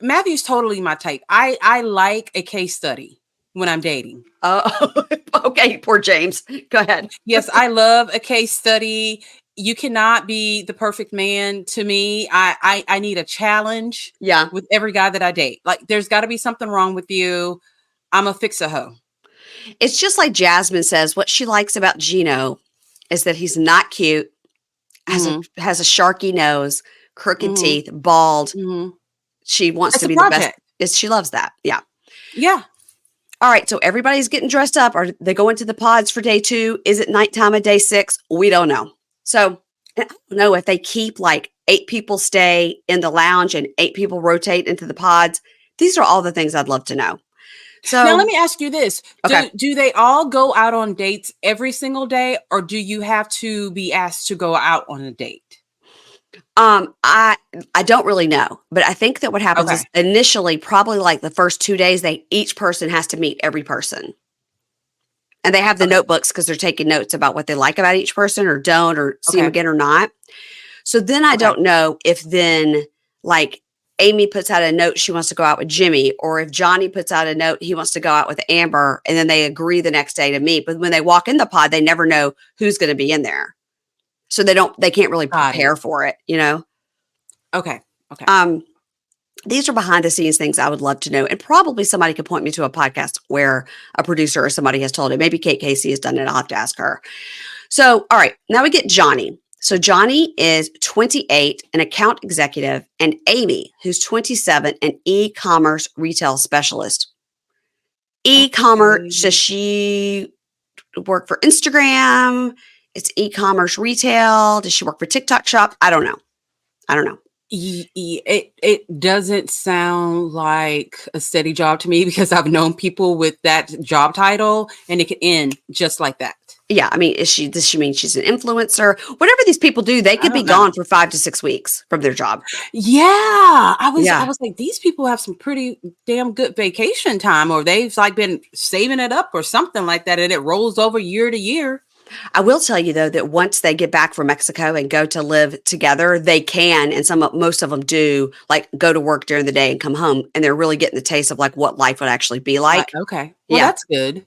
Matthew's totally my type. I like a case study when I'm dating. Oh, okay. Poor James. Go ahead. Yes. I love a case study. You cannot be the perfect man to me. I need a challenge. Yeah. With every guy that I date. Like there's got to be something wrong with you. I'm a fix-a-hoe. It's just like Jasmine says, what she likes about Gino is that he's not cute, has a sharky nose, crooked teeth, bald. She wants to be the best. She loves that. Yeah. Yeah. All right. So everybody's getting dressed up. Are they going to the pods for day 2? Is it nighttime of day 6? We don't know. So And I don't know if they keep like 8 people stay in the lounge and 8 people rotate into the pods. These are all the things I'd love to know. Now So, let me ask you this. okay. Do they all go out on dates every single day, or do you have to be asked to go out on a date? I don't really know, but I think that what happens Okay. is initially, probably like the first 2 days, each person has to meet every person. And they have the Okay. notebooks because they're taking notes about what they like about each person or don't or see them Okay. again or not. So then I Okay. don't know if then like Amy puts out a note she wants to go out with Jimmy, or if Johnny puts out a note he wants to go out with Amber, and then they agree the next day to meet. But when they walk in the pod, they never know who's going to be in there. So they can't really Got it. prepare for it, you know? Okay. Okay. Um, these are behind the scenes things I would love to know. And probably somebody could point me to a podcast where a producer or somebody has told it. Maybe Kate Casey has done it. I'll have to ask her. So, all right, now we get Johnny. So Johnny is 28, an account executive, and Amy, who's 27, an e-commerce retail specialist. E-commerce, does Okay. she work for Instagram? It's e-commerce retail. Does she work for TikTok shop? I don't know. I don't know. It doesn't sound like a steady job to me because I've known people with that job title and it can end just like that. Yeah, I mean, does she mean she's an influencer? Whatever these people do, they I could be don't know. gone for 5 to 6 weeks from their job. Yeah, I Yeah. was like, these people have some pretty damn good vacation time, or they've like been saving it up or something like that, and it rolls over year to year. I will tell you though that once they get back from Mexico and go to live together, they can, and most of them do, like go to work during the day and come home, and they're really getting the taste of like what life would actually be Like, like. okay, well, Yeah. that's good.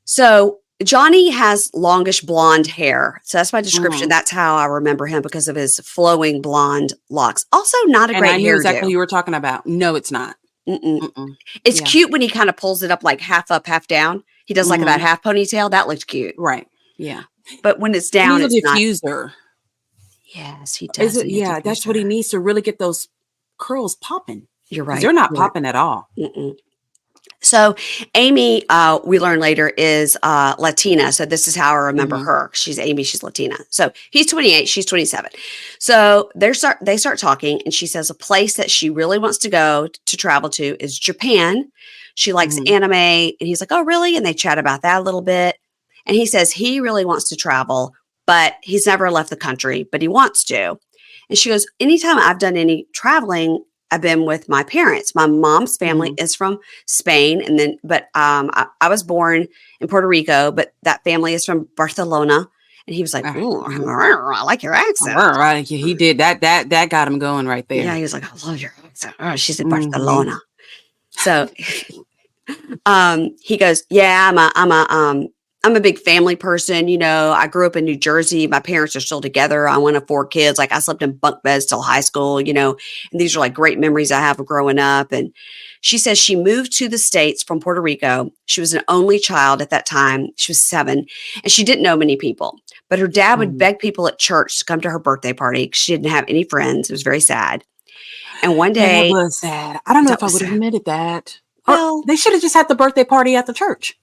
So Johnny has longish blonde hair. So that's my description. Mhm. That's how I remember him because of his flowing blonde locks. Also, not a And I great knew exactly who hairdo. you were talking about. No, it's not. Mm-mm. Mm-mm. It's Yeah. cute when he kind of pulls it up like half up, half down. He does like that Mhm. half ponytail. That looks cute. Right. Yeah. But when it's He down, needs a it's not. diffuser. Yes, he Is does it? need a Yeah, that's what he diffuser. needs to really get those curls popping You're because right. they're not You're right. popping at all. Mm-mm. So Amy, we learn later, is Latina. So this is how I remember Mhm. her. She's Amy. She's Latina. So he's 28. She's 27. So they start talking, and she says a place that she really wants to go to travel to is Japan. She likes Mhm. anime, and he's like, "Oh, really?" And they chat about that a little bit. And he says he really wants to travel, but he's never left the country, but he wants to. And she goes, "Anytime I've done any traveling, I've been with my parents. My mom's family Mhm. is from Spain, and then I was born in Puerto Rico, but that family is from Barcelona." And he was like, "Ooh, Mhm. I like your accent." Right. He did that. That got him going right Yeah, there. he was like, "I love your accent." Oh, she's in Mhm. Barcelona. So he goes, "Yeah, I'm a big family person. You know, I grew up in New Jersey. My parents are still together. I'm one of 4 kids. Like I slept in bunk beds till high school, you know, and these are like great memories I have of growing up." And she says she moved to the States from Puerto Rico. She was an only child at that time. She was 7, and she didn't know many people. But her dad would Mhm. beg people at church to come to her birthday party 'cause she didn't have any friends. It was very sad. And one That day, was sad. I don't know that if I was would have sad. admitted that. Or Well, they should have just had the birthday party at the church.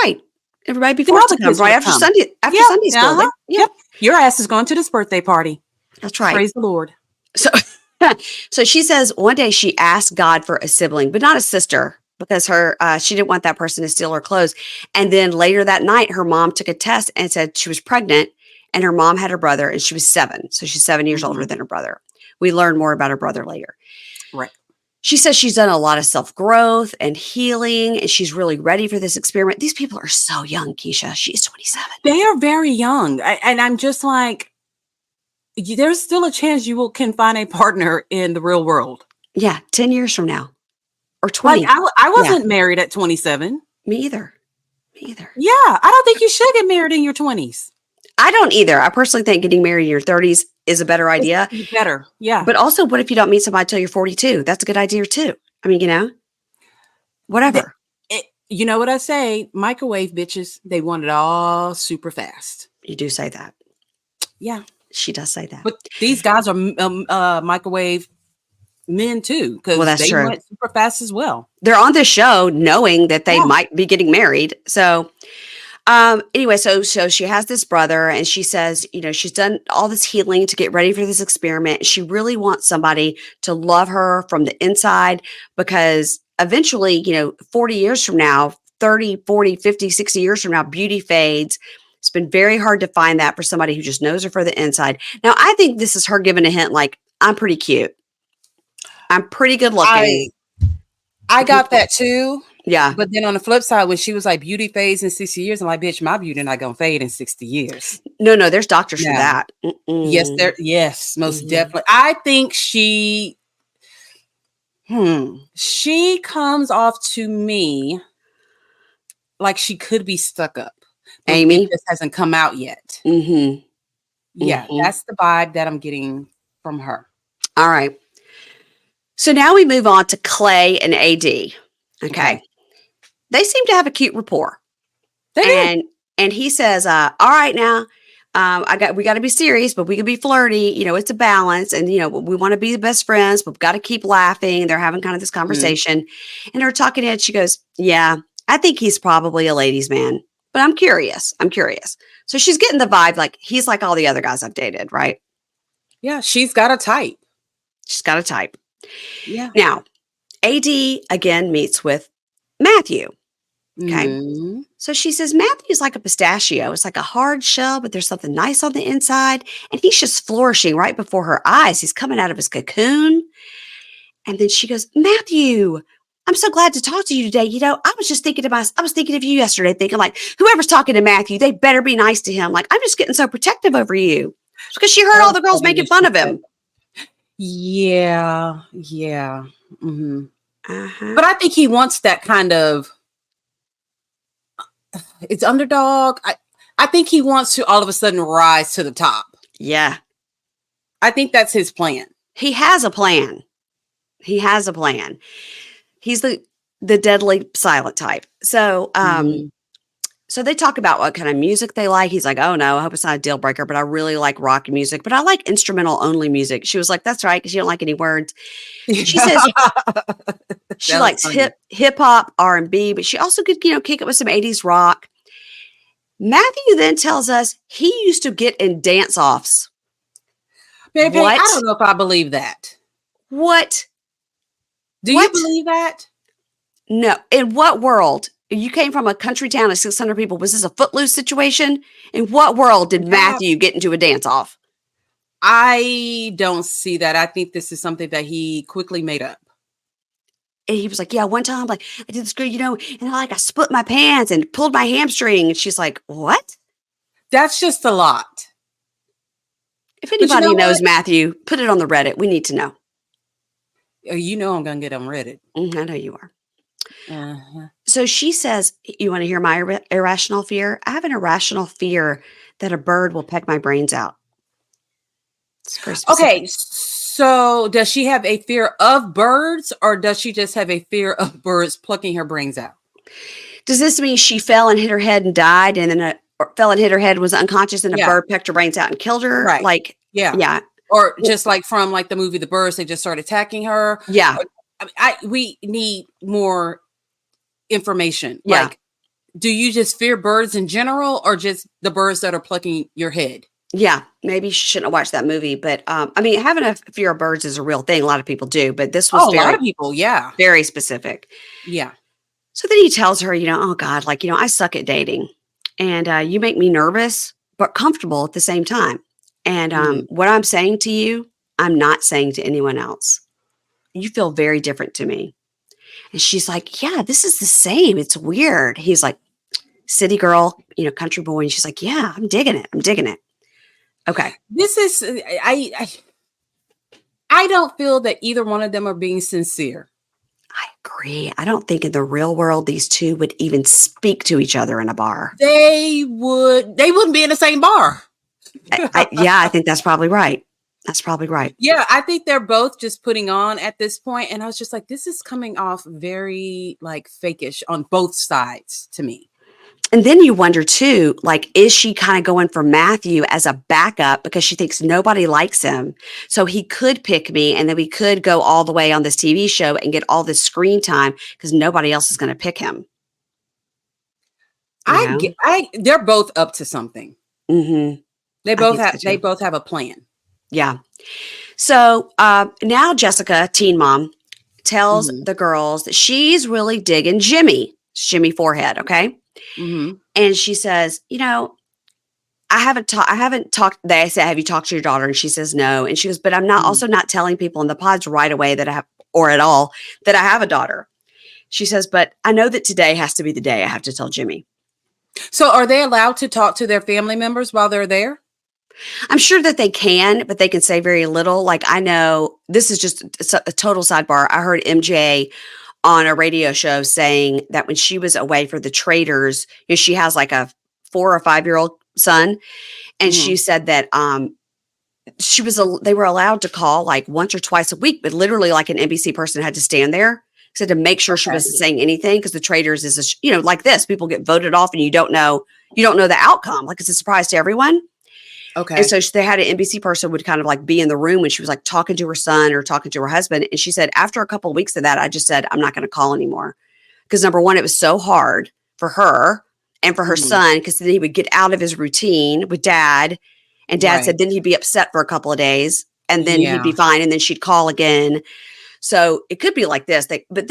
right. Everybody be Then forced all to the come kids right would have after come. Yeah. Sunday school. Uh-huh. Yeah, Yep. Your ass is going to this birthday party. that's right. Praise the Lord. So, so she says one day she asked God for a sibling, but not a sister, because she didn't want that person to steal her clothes. And then later that night, her mom took a test and said she was pregnant, and her mom had her brother, and she was 7, so she's 7 years older Mhm. than her brother. We learn more about her brother later. Right. She says she's done a lot of self growth and healing, and she's really ready for this experiment. These people are so young, Keisha. She's 27. They are very young. And I'm just like, there's still a chance can find a partner in the real world. Yeah, 10 years from now or Like 20. I Yeah, wasn't married at 27. me either. Me either. Yeah, I don't think you should get married in your 20s. I don't either. I personally think getting married in your 30s is a better It's idea. better. Yeah. But also, what if you don't meet somebody till you're 42? That's a good idea too. I mean, The, whatever. you know what I say? Microwave bitches, they want it all super fast. You do say that. Yeah. She does say that. But these guys are microwave men too, Well, because that's they true. went super fast as well. They're on this show knowing that they Yeah. might be getting married. So, Anyway, so she has this brother, and she says, she's done all this healing to get ready for this experiment. She really wants somebody to love her from the inside because eventually, 40 years from now, 30, 40, 50, 60 years from now, beauty fades. It's been very hard to find that for somebody who just knows her for the inside. Now, I think this is her giving a hint like, I'm pretty cute. I'm pretty good looking. I got that too. Yeah. But then on the flip side, when she was like, beauty fades in 60 years, I'm like, bitch, my beauty not gonna fade in 60 years. No, there's doctors for No. that. Yes, most definitely. I think she comes off to me like she could be stuck up, but it Amy. just hasn't come out yet. Mm-hmm. Yeah, that's the vibe that I'm getting from her. All right. So now we move on to Clay and AD. Okay. They seem to have a cute rapport. They do. And he says, all right now, we got to be serious, but we can be flirty. It's a balance. And, we want to be the best friends, but we've got to keep laughing. They're having kind of this conversation. And they're talking to it. She goes, yeah, I think he's probably a ladies' man, but I'm curious. So she's getting the vibe like he's like all the other guys I've dated, right? Yeah, she's got a type. She's got a type. Yeah. Now, AD again meets with Matthew. Okay. So she says, Matthew's like a pistachio. It's like a hard shell, but there's something nice on the inside. And he's just flourishing right before her eyes. He's coming out of his cocoon. And then she goes, Matthew, I'm so glad to talk to you today. I was just thinking I was thinking of you yesterday, thinking like, whoever's talking to Matthew, they better be nice to him. Like, I'm just getting so protective over you. It's because she heard all the girls making fun of him. Yeah. But I think he wants that kind of, it's underdog. I think he wants to all of a sudden rise to the top. Yeah. I think that's his plan. He has a plan. He's the deadly silent type. So, so they talk about what kind of music they like. He's like, oh no, I hope it's not a deal breaker, but I really like rock music, but I like instrumental only music. She was like, that's right. Cause you don't like any words. She says she likes hip hop, R&B, but she also could, kick it with some 80s rock. Matthew then tells us he used to get in dance offs. Baby, I don't know if I believe that. What? Do you believe that? No. In what world? You came from a country town of 600 people. Was this a Footloose situation? In what world did Matthew get into a dance off? I don't see that. I think this is something that he quickly made up. And he was like, yeah, one time, like, I did this girl, and I split my pants and pulled my hamstring. And she's like, what? That's just a lot. If anybody knows Matthew, put it on the Reddit. We need to know. You know I'm going to get on Reddit. I know you are. So she says, you want to hear my irrational fear? I have an irrational fear that a bird will peck my brains out. It's very specific. Okay, so does she have a fear of birds, or does she just have a fear of birds plucking her brains out? Does this mean she fell and hit her head and died, and then fell and hit her head, was unconscious, and a bird pecked her brains out and killed her? Right. Like, yeah. Or just like from like the movie The Birds, they just started attacking her. Yeah. We need more information. Yeah. Like, do you just fear birds in general, or just the birds that are plucking your head? Yeah, maybe you shouldn't have watched that movie, but having a fear of birds is a real thing. A lot of people do, but this was a lot of people, very specific. Yeah. So then he tells her, oh God, like, I suck at dating, and you make me nervous but comfortable at the same time. And what I'm saying to you, I'm not saying to anyone else. You feel very different to me. And she's like, yeah, this is the same. It's weird. He's like, city girl, country boy. And she's like, yeah, I'm digging it. Okay. This is, I don't feel that either one of them are being sincere. I agree. I don't think in the real world, these two would even speak to each other in a bar. They wouldn't be in the same bar. I think that's probably right. Yeah, I think they're both just putting on at this point. And I was just like, this is coming off very like fakish on both sides to me. And then you wonder too, like, is she kind of going for Matthew as a backup because she thinks nobody likes him? So he could pick me, and then we could go all the way on this TV show and get all this screen time because nobody else is going to pick him. you know? They're both up to something. Mhm. I think so They too. both have a plan. Yeah. So, now Jessica, teen mom, tells Mhm. the girls that she's really digging Jimmy Forehead, okay? Mhm. And she says, I haven't talked they say, "Have you talked to your daughter?" And she says, "No." And she goes, "But I'm not Mhm. also not telling people in the pods right away that I have or at all that I have a daughter." She says, "But I know that today has to be the day I have to tell Jimmy." So are they allowed to talk to their family members while they're there? I'm sure that they can, but they can say very little. Like, I know this is just a total sidebar. I heard MJ on a radio show saying that when she was away for the traders, she has like a 4 or 5 year old son, and she Mhm. said that they were allowed to call like once or twice a week, but literally like an NBC person had to stand there. Said to make sure she Okay. wasn't saying anything because the traders is like this, people get voted off and you don't know the outcome, like it's a surprise to everyone. And Okay. so they had an NBC person would kind of like be in the room when she was like talking to her son or talking to her husband. And she said, after a couple of weeks of that, I just said, I'm not going to call anymore. Because number one, it was so hard for her and for her Mhm. son, because then he would get out of his routine with dad. And dad Right. said then he'd be upset for a couple of days and then he'd Yeah. be fine. And then she'd call again. So it could be like this.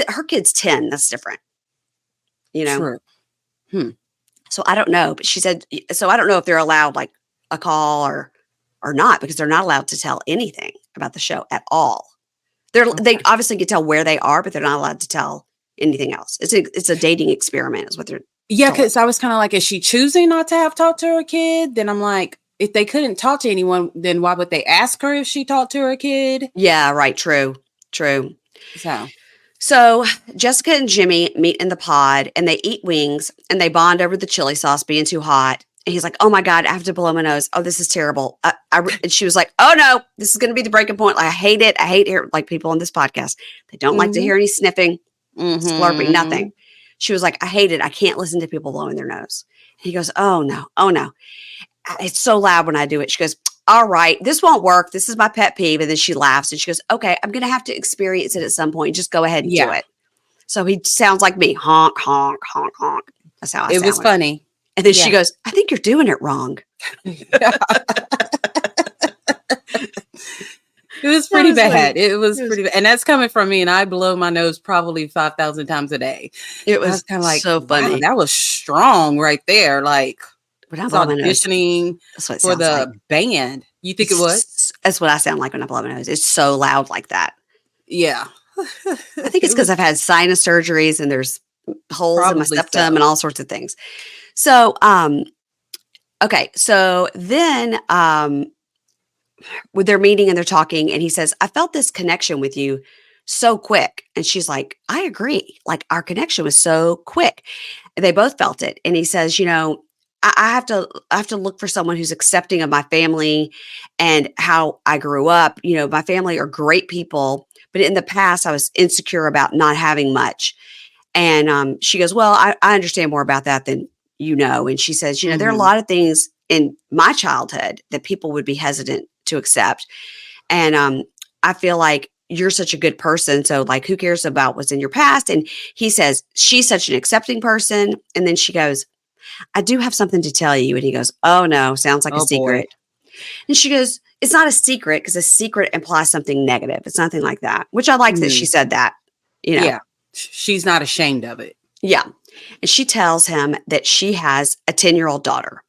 Her kid's 10. That's different, you know? True. Hmm. So I don't know. But she said, so I don't know if they're allowed like a call or not, because they're not allowed to tell anything about the show at all. They Okay. obviously can tell where they are, but they're not allowed to tell anything else. It's a dating experiment, is what they're Yeah, told. because I was kind of like, is she choosing not to have talked to her kid? Then I'm like, if they couldn't talk to anyone, then why would they ask her if she talked to her kid? Yeah, right. True. True. So, So Jessica and Jimmy meet in the pod and they eat wings and they bond over the chili sauce being too hot. And he's like, "Oh my God, I have to blow my nose. Oh, this is terrible." And she was like, "Oh no, this is going to be the breaking point. Like, I hate it. I hate hear like people on this podcast. They don't like to mhm, hear any sniffing, slurping, nothing." mhm. She was like, "I hate it. I can't listen to people blowing their nose." And he goes, "Oh no, oh no. It's so loud when I do it." She goes, "All right, this won't work. This is my pet peeve." And then she laughs and she goes, "Okay, I'm going to have to experience it at some point. Just go ahead and do Yeah, it." So he sounds like me, honk, honk, honk, honk. That's how I it was sound. funny. And then she Yeah. goes, "I think you're doing it wrong." It was That pretty was funny. bad. It was It was, pretty bad. And that's coming from me, and I blow my nose probably 5,000 times a day. it I was was kinda like, so "Wow, funny. that was strong right there." Like, When I I was blow my nose, auditioning that's what it for sounds like. the band. You think it was? That's what I sound like when I blow my nose. It's so loud like that. Yeah. I think it's It because was I've had sinus surgeries and there's holes in my probably septum so. and all sorts of things. So, okay. So then, with their meeting and they're talking, and he says, "I felt this connection with you so quick." And she's like, "I agree. Like, our connection was so quick." They both felt it. And he says, I have to look for someone who's accepting of my family and how I grew up. My family are great people, but in the past I was insecure about not having much. And she goes, "Well, I understand more about that than you know." And she says, "There are a Mhm. lot of things in my childhood that people would be hesitant to accept. And I feel like you're such a good person. So, like, who cares about what's in your past?" And he says, "She's such an accepting person." And then she goes, "I do have something to tell you." And he goes, "Oh no, sounds like a Oh, boy. secret." And she goes, "It's not a secret because a secret implies something negative. It's nothing like that," which I like that she Mhm. said that, you know. Yeah. She's not ashamed of it. Yeah. And she tells him that she has a 10-year-old daughter.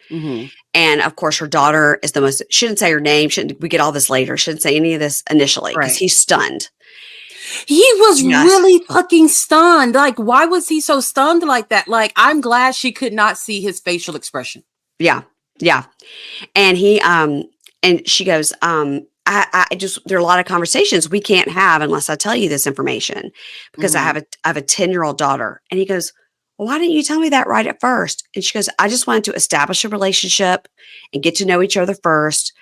Mhm. And of course, her daughter is the most, shouldn't say her name. Shouldn't, we get all this later. Shouldn't say any of this initially because Right. he's stunned. He was Yes. really fucking stunned. Like, why was he so stunned like that? Like, I'm glad she could not see his facial expression. Yeah. Yeah. And and she goes, I just, there are a lot of conversations we can't have unless I tell you this information because I Mhm. have a 10-year-old daughter. And he goes, "Well, why didn't you tell me that right at first?" And she goes, "I just wanted to establish a relationship and get to know each other first."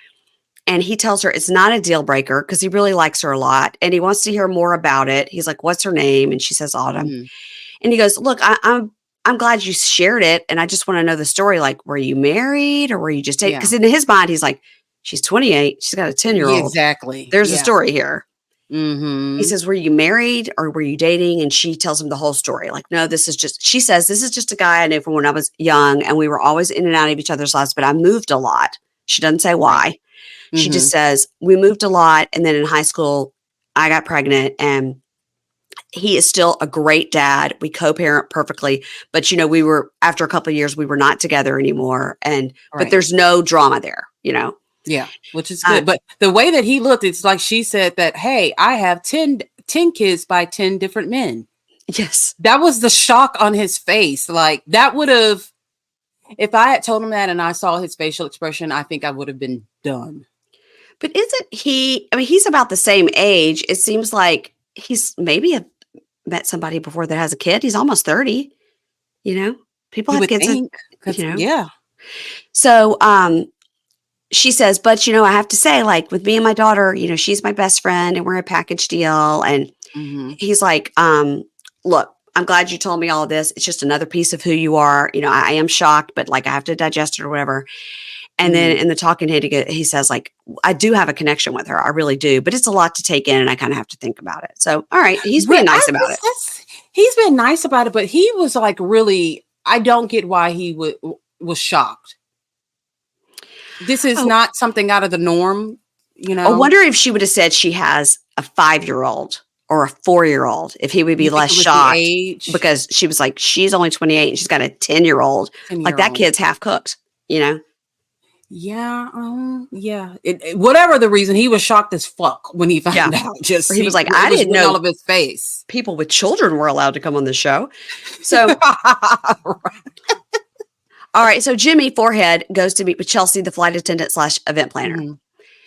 And he tells her it's not a deal breaker because he really likes her a lot and he wants to hear more about it. He's like, "What's her name?" And she says, "Autumn." Mhm. And he goes, "Look, I'm glad you shared it, and I just want to know the story. Like, were you married or were you just?" Yeah. Because in his mind, he's like, "She's 28, she's got a 10-year Yeah, old. exactly. There's a Yeah. story here." He Mm-hmm. says, "Were you married or were you dating?" And she tells him the whole story. Like, no, she says, "This is just a guy I knew from when I was young and we were always in and out of each other's lives, but I moved a lot." She doesn't say Right. why. She Mm-hmm. just says, "We moved a lot. And then in high school, I got pregnant and he is still a great dad. We co-parent perfectly, but we were after a couple of years we were not together anymore but Right. there's no drama there." Yeah, which is Uh, good. But the way that he looked, it's like she said that, hey, I have 10 kids by 10 different men. yes. That was the shock on his face. Like that would have, if I had told him that and I saw his facial expression, I think I would have been done. But isn't he, I mean, he's about the same age. It seems like he's maybe met somebody before that has a kid. He's almost 30, you know? People You have would kids at, think, because, you know. yeah. So, she says, "But, I have to say, like, with me and my daughter, she's my best friend and we're a package deal." And Hmm. he's like, "Look, I'm glad you told me all of this. It's just another piece of who you are. I am shocked, but like I have to digest it or whatever." And then Hmm. in the talking head, he says, like, "I do have a connection with her. I really do, but it's a lot to take in and I kind of have to think about it." So, all right, he's being nice about it. He's been nice about it, but he was like really, I don't get why he was shocked. This is Oh, not something out of the norm, you I know? wonder if she would have said she has a 5-year-old or a 4-year-old, if he would be You think less it was the shocked age? because she was like, she's only 28 and she's got a 10-year-old. Like that 10-year-old. kid's half cooked, you know? Yeah, yeah. Whatever the reason, he was shocked as fuck when he Yeah. found out. Or he was like, It "I was didn't written all know of his face. people with children were allowed to come on the show." So, all right. So Jimmy Forehead goes to meet with Chelsea, the flight attendant slash event planner. Hmm.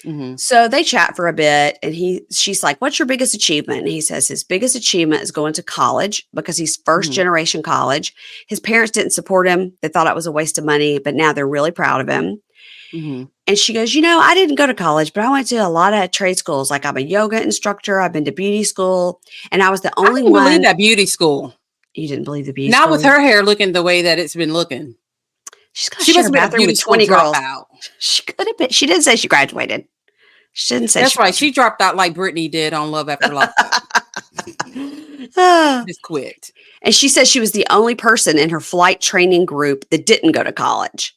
Hmm. So they chat for a bit and she's like, "What's your biggest achievement?" And he says his biggest achievement is going to college because he's first Hmm. generation college. His parents didn't support him. They thought it was a waste of money, but now they're really proud of him. Hmm. And she goes, "I didn't go to college, but I went to a lot of trade schools. Like I'm a yoga instructor. I've been to beauty school. And I was the I only didn't believe one." that beauty school. You didn't believe the beauty Not with school? her hair looking the way that it's been looking. She's going to She share must a have been a bathroom beauty with school 20 girls. dropout. She could have been. She didn't say she graduated. She didn't say That's she right. graduated. She dropped out like Britney did on Love After Lockup. Ah. Just quit. And she says she was the only person in her flight training group that didn't go to college.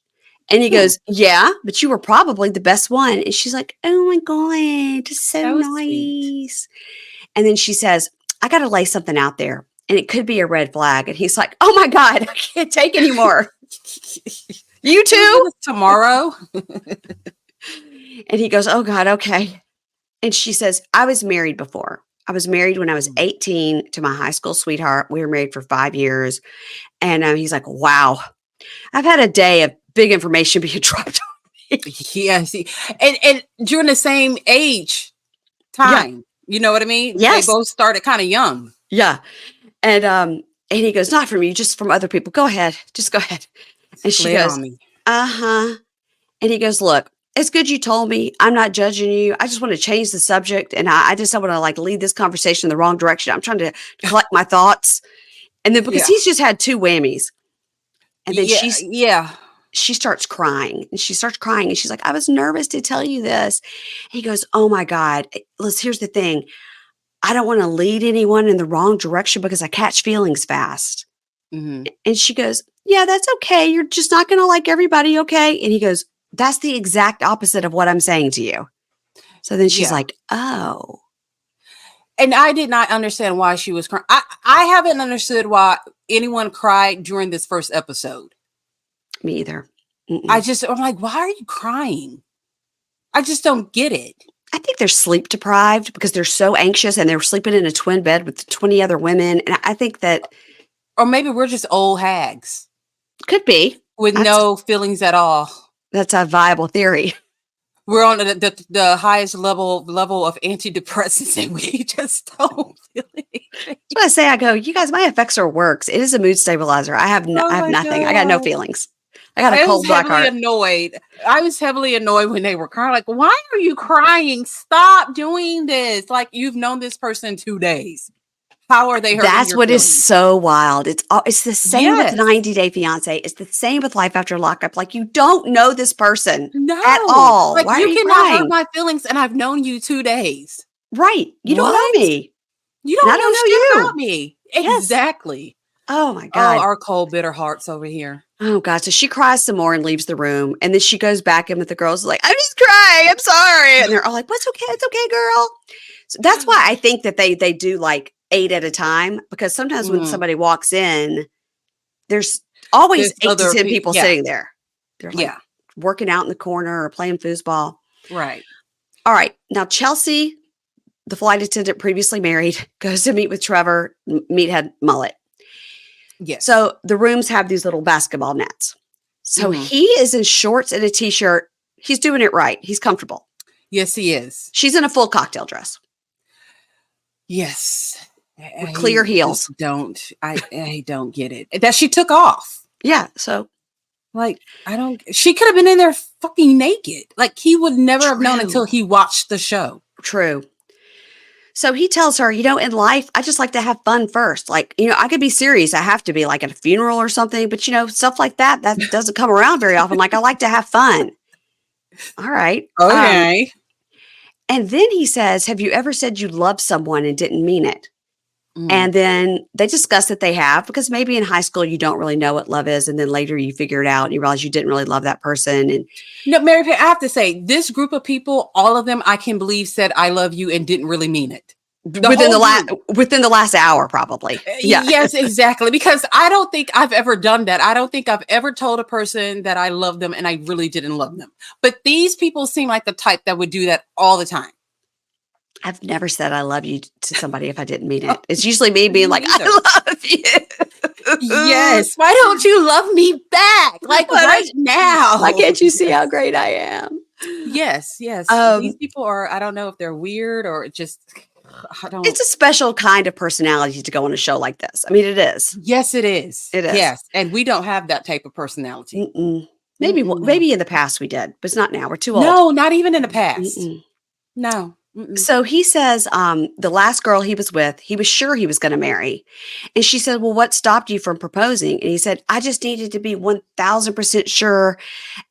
And he Hmm. goes, "Yeah, but you were probably the best one." And she's like, "Oh my God, so That was sweet. nice." And then she says, "I got to lay something out there and it could be a red flag." And he's like, "Oh my God, I can't take anymore." "You Can we do too?" this tomorrow? And he goes, "Oh God, okay." And she says, "I was married before. I was married when I was 18 to my high school sweetheart. We were married for 5 years." And he's like, "Wow, I've had a day of big information being dropped on me." Yeah, see, and during the same age Yeah. time, you know what I mean? They Yes. both started kind of young. Yeah. And he goes, "Not from you, just from other people. Go ahead. Just go ahead." And she Lay it goes, on me. "Uh-huh." And he goes, "Look, it's good you told me. I'm not judging you. I just want to change the subject. And I just don't want to like lead this conversation in the wrong direction. I'm trying to collect my thoughts." And then because Yeah, he's just had two whammies. And then yeah, yeah. she starts crying and she starts crying and she's like, "I was nervous to tell you this." He goes, "Oh my God. Here's the thing. I don't want to lead anyone in the wrong direction because I catch feelings fast." Hmm. And she goes, "Yeah, that's okay. You're just not going to like everybody. Okay." And he goes, "That's the exact opposite of what I'm saying to you." So then she's Yeah. like, "Oh, And I did not understand why she was crying. I haven't understood why anyone cried during this first episode. me either." Mm-mm. I'm like, why are you crying? I just don't get it. I think they're sleep deprived because they're so anxious and they're sleeping in a twin bed with 20 other women. And I think that Or maybe we're just old hags could be. with That's no feelings at all. that's a viable theory. We're on the highest level of antidepressants and we just don't feel anything. So I say, I go, "You guys, my Effexor works. It is a mood stabilizer. I Oh have my nothing. I got no God. feelings. I got a I was cold black heavily heart." annoyed. I was heavily annoyed when they were crying. Like, why are you crying? Stop doing this. Like, you've known this person 2 days. How are they hurting That's your what is feelings? so wild. It's the same with Yes. 90 Day Fiance. It's the same with Life After Lockup. Like you don't know this person at No. all. Like, Why are you you cannot hurt crying? my feelings, and I've known you 2 days. Right. You don't What? know me. You And I don't don't know know shit about you. me. Yes. Exactly. Oh my Oh, God. our cold, bitter hearts over here. Oh God. So she cries some more and leaves the room. And then she goes back in with the girls like, I'm just crying. I'm sorry. And they're all like, what's okay? It's okay, girl. So that's why I think that they do like 8 at a time, because sometimes when Mhm. somebody walks in, there's always There's 8 to other 10 people. people Yeah. sitting there. They're like Yeah. working out in the corner or playing foosball. Right. All right. Now, Chelsea, the flight attendant previously married, goes to meet with Trevor, meathead mullet. Yes. So the rooms have these little basketball nets. So Mhm. he is in shorts and a t-shirt. He's doing it right. He's comfortable. Yes, he is. She's in a full cocktail dress Yes. with clear heels. I don't get it. That she took off. Yeah. So Like, she could have been in there fucking naked. Like, he would never have known until true. he watched the show. True. So he tells her, in life, I just like to have fun first. Like, I could be serious. I have to be like at a funeral or something, but stuff like that doesn't come around very often. Like, I like to have fun. All right. Okay. And then he says, have you ever said you love someone and didn't mean it? Mm. And then they discuss that they have, because maybe in high school you don't really know what love is. And then later you figure it out and you realize you didn't really love that person. And No, Mary Kay, I have to say, this group of people, all of them, I can believe said "I love you" and didn't really mean it. The within whole the last group. within the last hour, probably. Yeah. Yes, exactly. Because I don't think I've ever done that. I don't think I've ever told a person that I love them and I really didn't love them. But these people seem like the type that would do that all the time. I've never said I love you to somebody if I didn't mean it. It's usually me being Me like, neither. I love you. Yes. Why don't you love me back? Like right now. Why can't you see how great I am? Yes, yes. These Um, people are, I don't know if they're weird or just, I don't. it's a special kind of personality to go on a show like this. I mean, it is. Yes, it is. It is. Yes. And we don't have that type of personality. Mm-mm. Mm-mm. Maybe in the past we did, but it's not now. We're too old. No, not even in the past. Mm-mm. No. Mm-mm. So he says, the last girl he was with, he was sure he was going to marry. And she said, well, what stopped you from proposing? And he said, I just needed to be 1000% sure.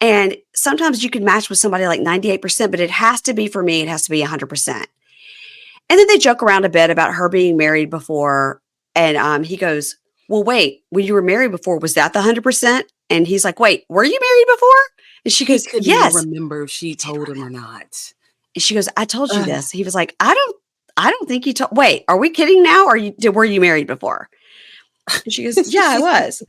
And sometimes you can match with somebody like 98%, but it has to be, for me, it has to be 100%. And then they joke around a bit about her being married before. And he goes, well, wait, when you were married before, was that the 100%? And he's like, wait, were you married before? And she He goes, couldn't even yes. remember if she told him or not. And she goes, I told you Ugh. this. He was like, I don't think you told. Wait, are we kidding now? Were you married before? And she goes, yeah, I was.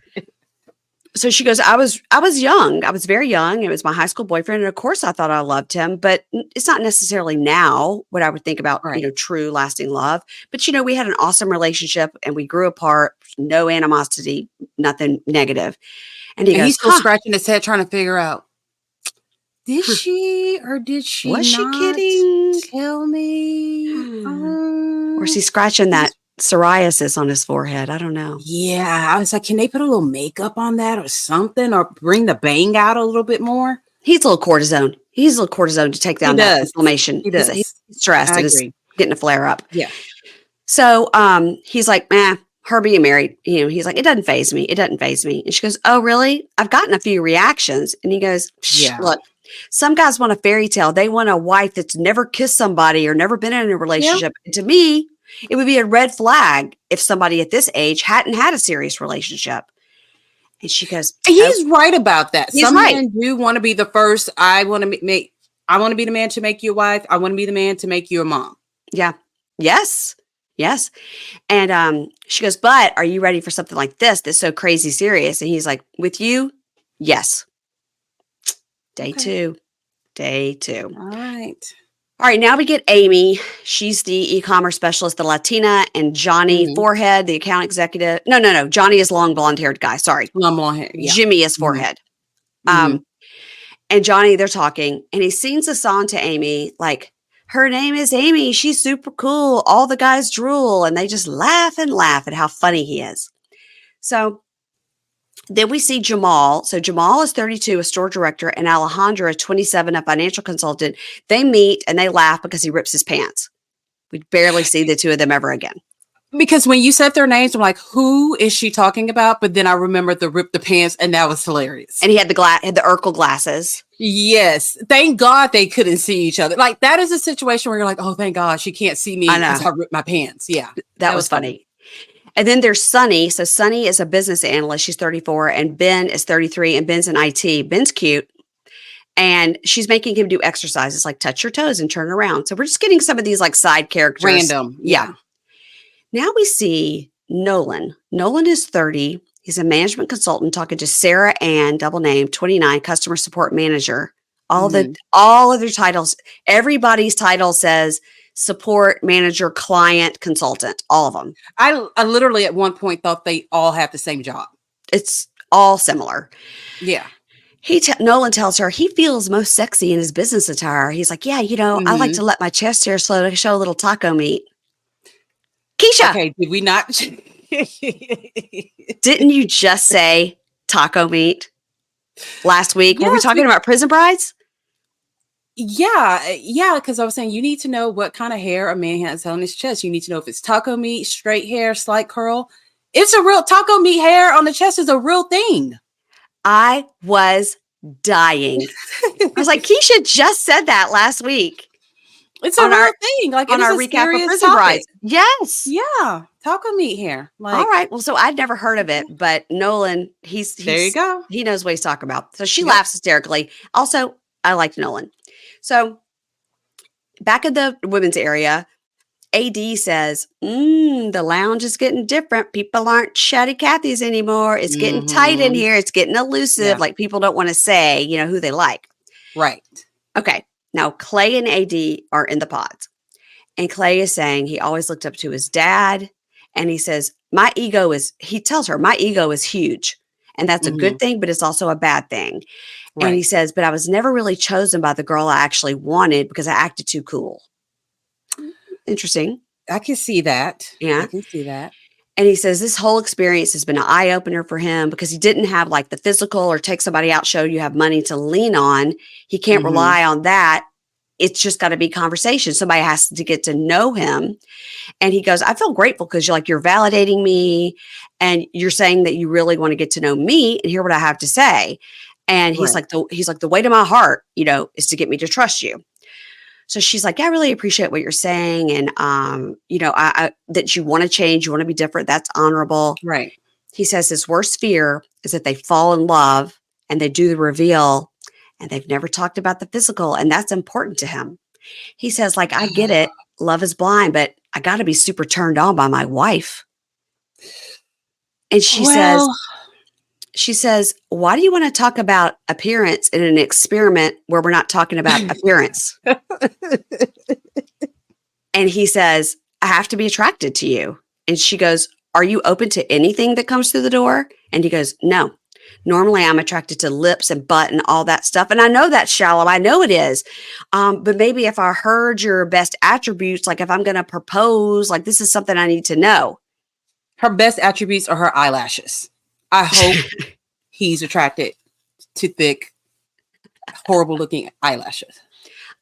So she goes, I was young. I was very young. It was my high school boyfriend. And of course I thought I loved him, but it's not necessarily now what I would think about, Right. true lasting love. But, we had an awesome relationship and we grew apart, no animosity, nothing negative. And he And goes, he's still scratching his head trying to figure out, did she or did she was she not kidding? tell me? Or is he scratching that psoriasis on his forehead? I don't know. Yeah, I was like, can they put a little makeup on that or something, or bring the bang out a little bit more? He's a little cortisone. He's a little cortisone to take down that inflammation. He He's does. stressed I and is agree. getting a flare up. Yeah. So he's like, her being married, he's like, it doesn't faze me. It doesn't faze me. And she goes, oh, really? I've gotten a few reactions. And he goes, Yeah. look, some guys want a fairy tale. They want a wife that's never kissed somebody or never been in a relationship. And to me, it would be a red flag if somebody at this age hadn't had a serious relationship. And she goes, he's right about that. He's Some right. men do want to be the first. I want to be the man to make you a wife. I want to be the man to make you a mom. Yeah. Yes. Yes. And she goes, but are you ready for something like this that's so crazy serious? And he's like, with you? Yes. Day two. All right. All right. Now we get Amy. She's the e-commerce specialist, the Latina, and Johnny Forehead, the account executive. No. Johnny is long blonde haired guy. Sorry. Long blonde hair. Yeah. Jimmy is Forehead. And Johnny, they're talking, and he sings a song to Amy, like, her name is Amy. She's super cool. All the guys drool, and they just laugh and laugh at how funny he is. So then we see Jamal. So Jamal is 32, a store director, and Alejandra, 27, a financial consultant. They meet and they laugh because he rips his pants. We barely see the two of them ever again. Because when you said their names, I'm like, who is she talking about? But then I remembered the rip the pants, and that was hilarious. And he had the Urkel glasses. Yes. Thank God they couldn't see each other. Like that is a situation where you're like, oh, thank God she can't see I me know. because I ripped my pants. Yeah. That That was was funny. funny. And then there's Sunny. So Sunny is a business analyst. She's 34 and Ben is 33 and Ben's in IT. Ben's cute. And she's making him do exercises like touch your toes and turn around. So we're just getting some of these like side characters. Random. Yeah. Yeah. Now we see Nolan. Nolan is 30. He's a management consultant talking to Sarah Ann, double name, 29, customer support manager. Mhm. All of their titles, everybody's title says support manager, client, consultant, all of them. I literally at one point thought they all have the same job. It's all similar. Yeah. Nolan tells her he feels most sexy in his business attire. He's like, yeah, I like to Mhm. let my chest hair slow to show a little taco meat. Keisha, Okay, did we not? didn't you just say taco meat last week? Were we Yes, talking about prison brides? yeah, because I was saying you need to know what kind of hair a man has on his chest. You need to know if it's taco meat, straight hair, slight curl. It's a real taco meat hair on the chest is a real thing. I was dying. I was like, Keisha just said that last week It's a on real thing. Like it is our a recap of serious prison brides. topic. Yes. Yeah, taco meat hair. All Like right. Well, so I'd never heard of it, but Nolan, there you go. he knows what he's talking about. So she Yep. laughs hysterically. Also, I liked Nolan. So back in the women's area, AD says, the lounge is getting different. People aren't chatty Cathy's anymore. It's getting tight in Hmm. here. It's getting elusive. Yeah. Like people don't want to say, who they like. Right. Okay. Now Clay and AD are in the pods. And Clay is saying he always looked up to his dad. And he says, he tells her, my ego is huge. And that's a Hmm. good thing, but it's also a bad thing. And he Right. says, but I was never really chosen by the girl I actually wanted because I acted too cool. Interesting. I can see that. Yeah. I can see that. And he says this whole experience has been an eye opener for him because he didn't have like the physical or take somebody out show you have money to lean on. He can't Hmm. rely on that. It's just got to be conversation. Somebody has to get to know him. And he goes, I feel grateful because you're validating me and you're saying that you really want to get to know me and hear what I have to say. And he's Right. like, the weight of my heart, is to get me to trust you. So she's like, yeah, I really appreciate what you're saying. And, that you want to change, you want to be different. That's honorable. Right. He says his worst fear is that they fall in love and they do the reveal and they've never talked about the physical. And that's important to him. He says, like, I get it. Love is blind, but I got to be super turned on by my wife. And Well, she says, why do you want to talk about appearance in an experiment where we're not talking about appearance? And he says, I have to be attracted to you. And she goes, are you open to anything that comes through the door? And he goes, no. Normally I'm attracted to lips and butt and all that stuff. And I know that's shallow. I know it is. But maybe if I heard your best attributes, like if I'm going to propose, like this is something I need to know. her best attributes are her eyelashes. I hope he's attracted to thick, horrible looking eyelashes.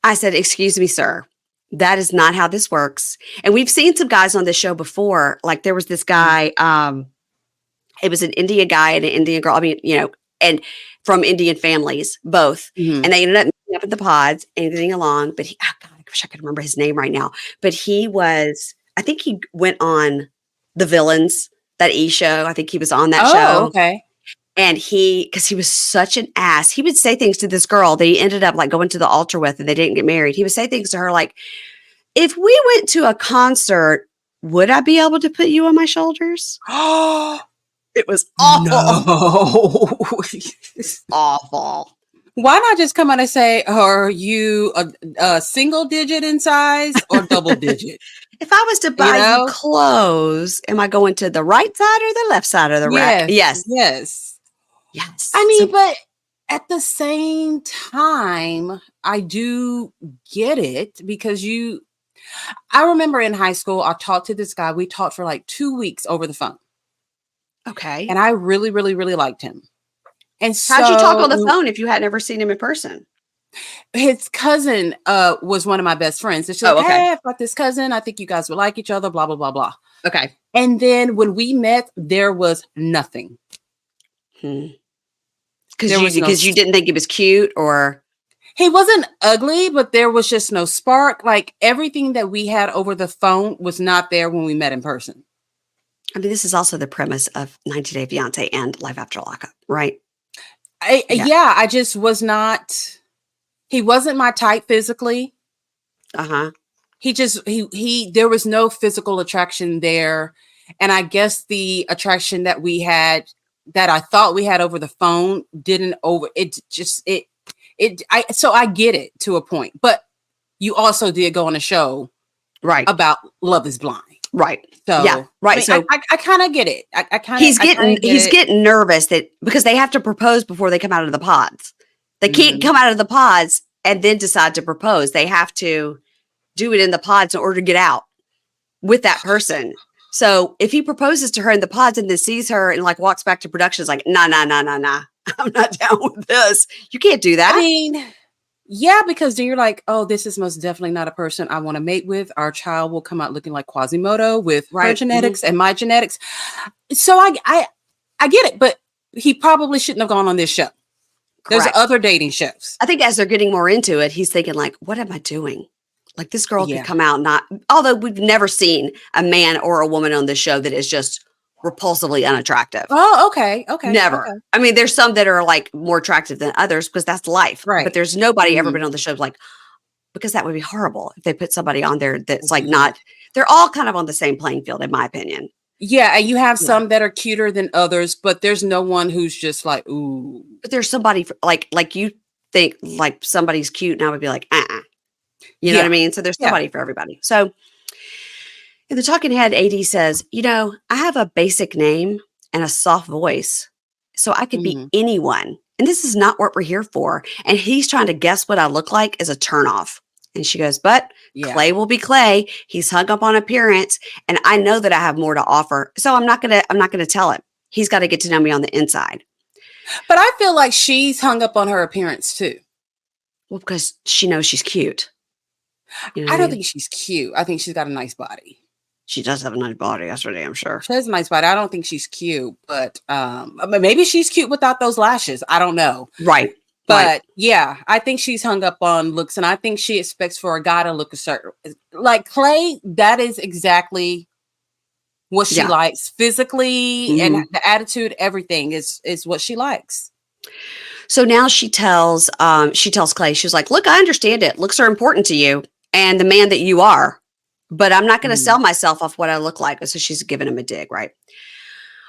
I said, excuse me, sir. That is not how this works. And we've seen some guys on this show before. Like there was this guy, it was an Indian guy and an Indian girl. I mean, and from Indian families, both. Mm-hmm. And they ended up meeting up in the pods and getting along. But God, I wish I could remember his name right now. But I think he went on The Villains, that E show. I think he was on that show. Okay. And because he was such an ass, he would say things to this girl that he ended up like going to the altar with and they didn't get married. He would say things to her like, if we went to a concert, would I be able to put you on my shoulders? It was awful. No. Awful. Why not just come out and say, are you a single digit in size or double digit? If I was to buy you clothes, am I going to the right side or the left side of the rack? Yes. Yes. Yes. I mean, but at the same time, I do get it because I remember in high school, I talked to this guy. We talked for like 2 weeks over the phone. Okay. And I really, really, really liked him. And so how'd you talk on the phone if you had never seen him in person? His cousin was one of my best friends. And she's like, hey, I've got this cousin. I think you guys would like each other, blah, blah, blah, blah. Okay. And then when we met, there was nothing. Because you didn't think he was cute or? He wasn't ugly, but there was just no spark. Like everything that we had over the phone was not there when we met in person. I mean, this is also the premise of 90 Day Fiance and Life After Lockup, right? Yeah. Yeah, I just was not. He wasn't my type physically. Uh-huh. He there was no physical attraction there, and I guess the attraction that we had, that I thought we had over the phone, didn't over it. Just it I so I get it to a point, but you also did go on a show Right. about Love Is Blind. Right. So Yeah. Right. I mean, So I kind of get it. I kind he's of getting get it. nervous that because they have to propose before they come out of the pods. They can't Mhm. come out of the pods and then decide to propose. They have to do it in the pods in order to get out with that person. So if he proposes to her in the pods and then sees her and like walks back to production, it's like, nah, nah, nah, nah, nah. I'm not down with this. You can't do that. I mean, yeah, because then you're like, oh, this is most definitely not a person I want to mate with. Our child will come out looking like Quasimodo with her Right. genetics and my genetics. So I get it, but he probably shouldn't have gone on this show. There's Correct. other dating shows. I think as they're getting more into it, he's thinking like, what am I doing? Like this girl could Yeah. come out not, although we've never seen a man or a woman on this show that is just repulsively unattractive. Oh, okay. Okay. Never. Okay. I mean, there's some that are like more attractive than others because that's life. But Right. there's nobody ever Mhm. been on the show like, because that would be horrible if they put somebody on there that's like Agreed. not, they're all kind of on the same playing field, in my opinion. Yeah, and you have Yeah. some that are cuter than others, but there's no one who's just like, ooh. But there's somebody like you think like somebody's cute and I would be like, you know what I Yeah. mean? So there's Yeah. somebody for everybody. So in the talking head, AD says, I have a basic name and a soft voice, so I could be Mhm. anyone. And this is not what we're here for. And he's trying to guess what I look like is a turnoff. And she goes, but Yeah. Clay will be Clay. He's hung up on appearance. And I know that I have more to offer. So I'm not gonna tell him. He's got to get to know me on the inside. But I feel like she's hung up on her appearance too. Well, because she knows she's cute. You know what I I don't mean? think she's cute. I think she's got a nice body. She does have a nice body, that's for damn sure. She has a nice body. I don't think she's cute, but maybe she's cute without those lashes. I don't know. Right. But Right. yeah, I think she's hung up on looks, and I think she expects for a guy to look a certain like Clay. That is exactly what she Yeah. likes physically, and Mhm. the attitude, everything is what she likes. So now she tells Clay, she's like, look, I understand it. Looks are important to you and the man that you are, but I'm not going to Mhm. sell myself off what I look like. So she's giving him a dig, right?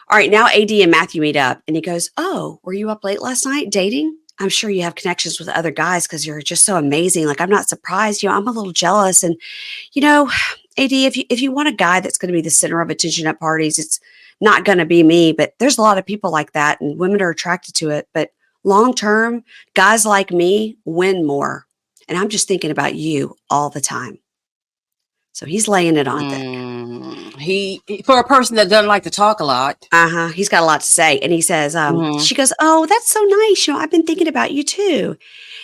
All right, now AD and Matthew meet up and he goes, oh, were you up late last night dating? I'm sure you have connections with other guys because you're just so amazing. Like, I'm not surprised. I'm a little jealous. And, AD, if you want a guy that's going to be the center of attention at parties, it's not going to be me. But there's a lot of people like that and women are attracted to it. But long term, guys like me win more. And I'm just thinking about you all the time. So he's laying it on thick. He for a person that doesn't like to talk a lot. Uh-huh. He's got a lot to say. And he says, Mhm. she goes, oh, that's so nice. I've been thinking about you too.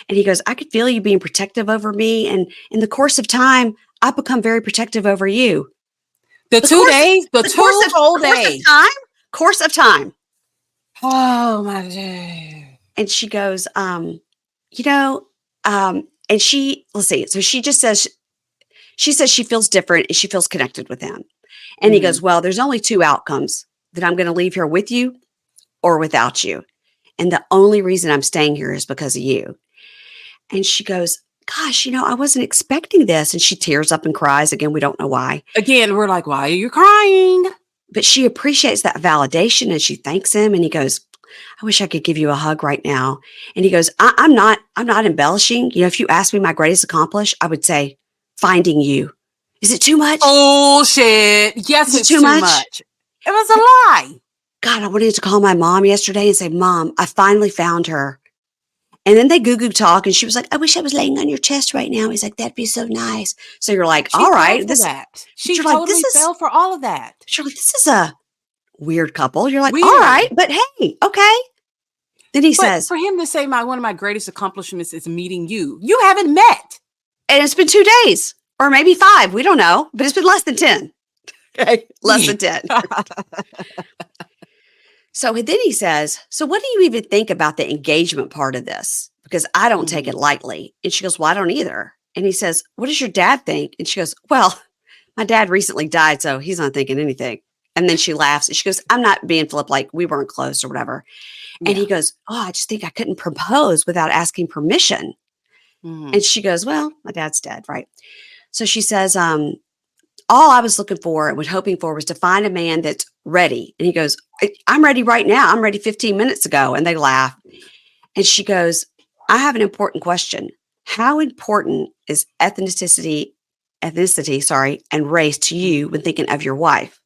And he goes, I could feel you being protective over me. And in the course of time, I've become very protective over you. The 2 days, the Course two whole course of days. time, course of time. Oh my God. And she goes, and let's see. So she just says, she says she feels different and she feels connected with him. And he Mhm. goes, well, there's only two outcomes that I'm going to leave here with you or without you. And the only reason I'm staying here is because of you. And she goes, gosh, I wasn't expecting this. And she tears up and cries. Again, we don't know why. Again, we're like, why are you crying? But she appreciates that validation and she thanks him. And he goes, I wish I could give you a hug right now. And he goes, I'm not embellishing. If you ask me my greatest accomplishment, I would say finding you. Is it too much? Oh shit. Yes, Is it it's too too much? much. It was a lie. God, I wanted to call my mom yesterday and say, Mom, I finally found her. And then they goo talk and she was like, I wish I was laying on your chest right now. He's like, that'd be so nice. So you're like, She all fell right, for that. She you're like, totally fell for all of that. you're like, this is a weird couple. You're like, all Weird. right, but hey, okay. Then he But says, for him to say one of my greatest accomplishments is meeting you. You haven't met. and it's been 2 days or maybe 5. We don't know, but it's been less than 10. Okay. Less than 10. So then he says, so what do you even think about the engagement part of this? because I don't take it Mhm. lightly. And she goes, well, I don't either. And he says, what does your dad think? And she goes, well, my dad recently died, so he's not thinking anything. And then she laughs and she goes, I'm not being flip, like we weren't close or whatever. And Yeah. he goes, oh, I just think I couldn't propose without asking permission. Mhm. And she goes, well, my dad's dead, right? So she says, all I was looking for and was hoping for was to find a man that's ready. And he goes, I'm ready right now. I'm ready 15 minutes ago. And they laugh. And she goes, I have an important question. How important is ethnicity, sorry, and race to you Mhm. when thinking of your wife?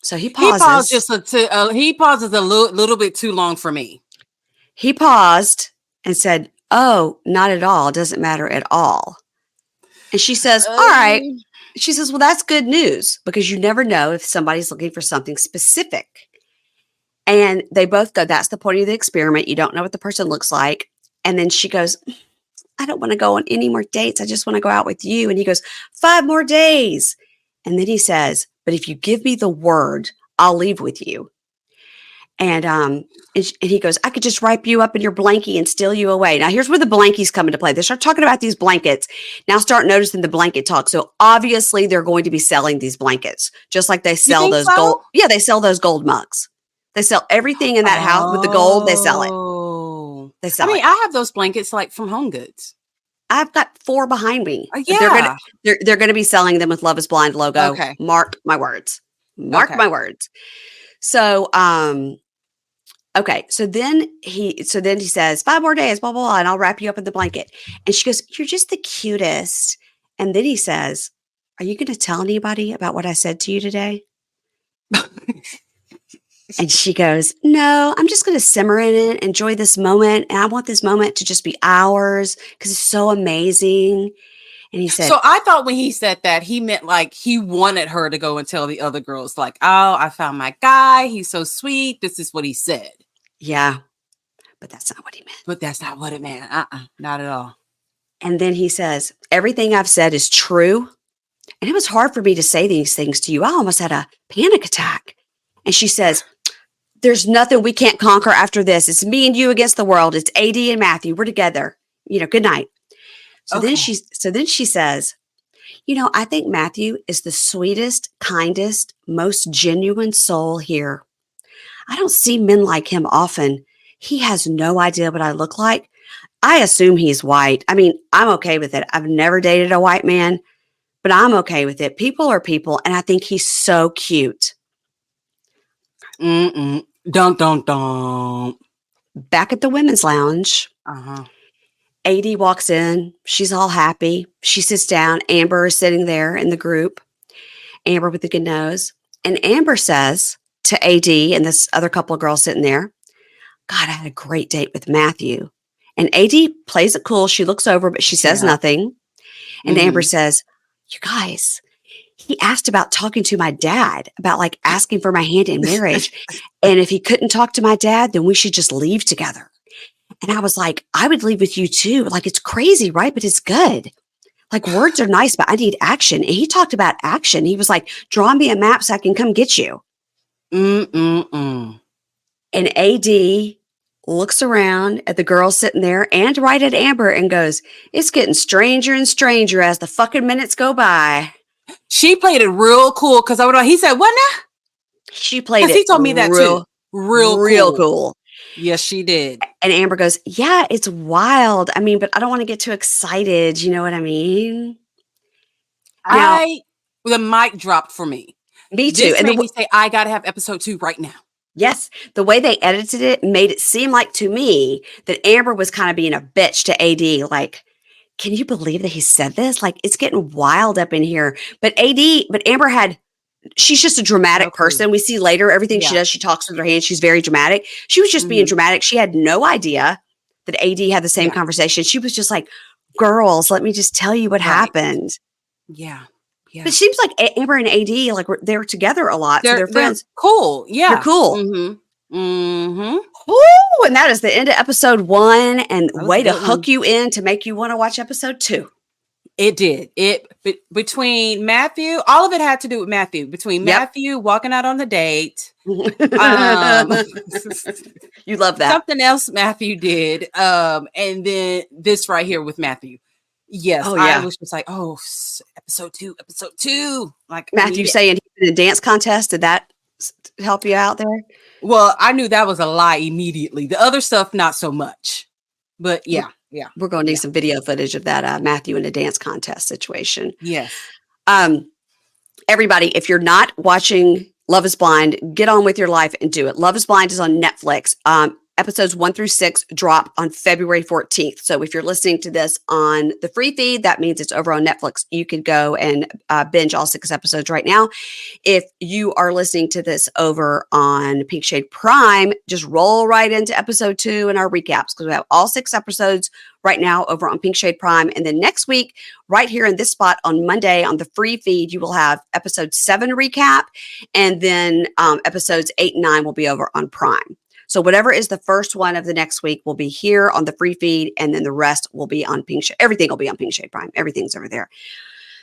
So he He paused pauses. just he pauses a little bit too long for me. He paused and said, oh, not at all. It doesn't matter at all. And she says, all right. Uh, She says, well, that's good news because you never know if somebody's looking for something specific. And they both go, that's the point of the experiment. You don't know what the person looks like. And then she goes, I don't want to go on any more dates. I just want to go out with you. And he goes, 5 more days. And then he says, but if you give me the word, I'll leave with you. And and he goes, I could just wrap you up in your blankie and steal you away. Now here's where the blankies come into play. They start talking about these blankets. Now start noticing the blanket talk. So obviously they're going to be selling these blankets, just like they you sell think those so? gold. Yeah, they sell those gold mugs. They sell everything in that house with the gold. They sell it. Oh. They I sell mean, it. I have those blankets like from Home Goods. I've got 4 behind me, but Yeah. they're gonna be selling them with Love Is Blind logo. Okay. Mark my words. Mark Okay. my words. So, okay. So then he says, 5 more days, blah, blah, blah, and I'll wrap you up in the blanket. And she goes, you're just the cutest. And then he says, are you gonna tell anybody about what I said to you today? And she goes, no, I'm just gonna simmer in it, enjoy this moment. And I want this moment to just be ours because it's so amazing. And he said, So I thought when he said that, he meant like he wanted her to go and tell the other girls, like, oh, I found my guy. He's so sweet. This is what he said. yeah, but that's not what he meant. But that's not what it meant. Not at all. And then he says, everything I've said is true. And it was hard for me to say these things to you. I almost had a panic attack. And she says, there's nothing we can't conquer after this. It's me and you against the world. It's AD and Matthew. We're together. Good night. Okay. So then she says, I think Matthew is the sweetest, kindest, most genuine soul here. I don't see men like him often. He has no idea what I look like. I assume he's white. I mean, I'm okay with it. I've never dated a white man, but I'm okay with it. People are people, and I think he's so cute. Mm-mm. Dun, dun, dun. Back at the women's lounge, Uh-huh. AD walks in. She's all happy. She sits down. Amber is sitting there in the group, Amber with the good nose. And Amber says to AD and this other couple of girls sitting there, God, I had a great date with Matthew. And AD plays it cool. She looks over, but she says Yeah. nothing. And Amber Mm-hmm. says, you guys, he asked about talking to my dad, about like asking for my hand in marriage. And if he couldn't talk to my dad, then we should just leave together. And I was like, I would leave with you too. Like, it's crazy, right? But it's good. Like, words are nice, but I need action. And he talked about action. He was like, draw me a map so I can come get you. Mm-mm-mm. And AD looks around at the girl sitting there and right at Amber and goes, it's getting stranger and stranger as the fucking minutes go by. She played it real cool because he said, what now? She played Because he it told me that too. Real real cool. cool. Yes, she did. And Amber goes, yeah, it's wild. I mean, but I don't want to get too excited. You know what I mean? Now, The mic dropped for me. me too. This And made me say, I got to have episode 2 right now. yes, the way they edited it made it seem like to me that Amber was kind of being a bitch to AD. Like, can you believe that he said this? Like, it's getting wild up in here. But Amber she's just a No dramatic clue. person. We see later everything she Yeah. does, she talks with her hands. She's very dramatic. She was just being Mm-hmm. dramatic. She had no idea that AD had the same Yeah. conversation. She was just like, girls, let me just tell you what Right. happened. Yeah. Yeah. But it seems like Amber and AD, like they're together a lot. So they're They're friends. cool. Yeah. They're cool. Mm-hmm. Mm-hmm. Woo! And that is the end of episode 1. And That was a way to good one. hook you in to make you want to watch episode 2. It did. Between Matthew, all of it had to do with Matthew. Between Yep. Matthew walking out on the date, um, You love that. something else Matthew did, and then this right here with Matthew. Yes, Oh, I yeah. was just like, oh, episode two. Like, I Matthew need it. saying he did a dance contest. Did that help you out there? Well, I knew that was a lie immediately. The other stuff, not so much. But We're, yeah, yeah, we're going to need yeah, some video footage of that Matthew in a dance contest situation. yes. Um, Everybody, if you're not watching Love is Blind, get on with your life and do it. Love is Blind is on Netflix. Episodes 1 through 6 drop on February 14th. So if you're listening to this on the free feed, that means it's over on Netflix. You can go and binge all 6 episodes right now. If you are listening to this over on Pink Shade Prime, just roll right into episode 2 and our recaps, because we have all 6 episodes right now over on Pink Shade Prime. And then next week, right here in this spot on Monday on the free feed, you will have episode 7 recap. And then episodes 8 and 9 will be over on Prime. So whatever is the first one of the next week will be here on the free feed. And then the rest will be on Pink Shade. Everything will be on Pink Shade Prime. Everything's over there.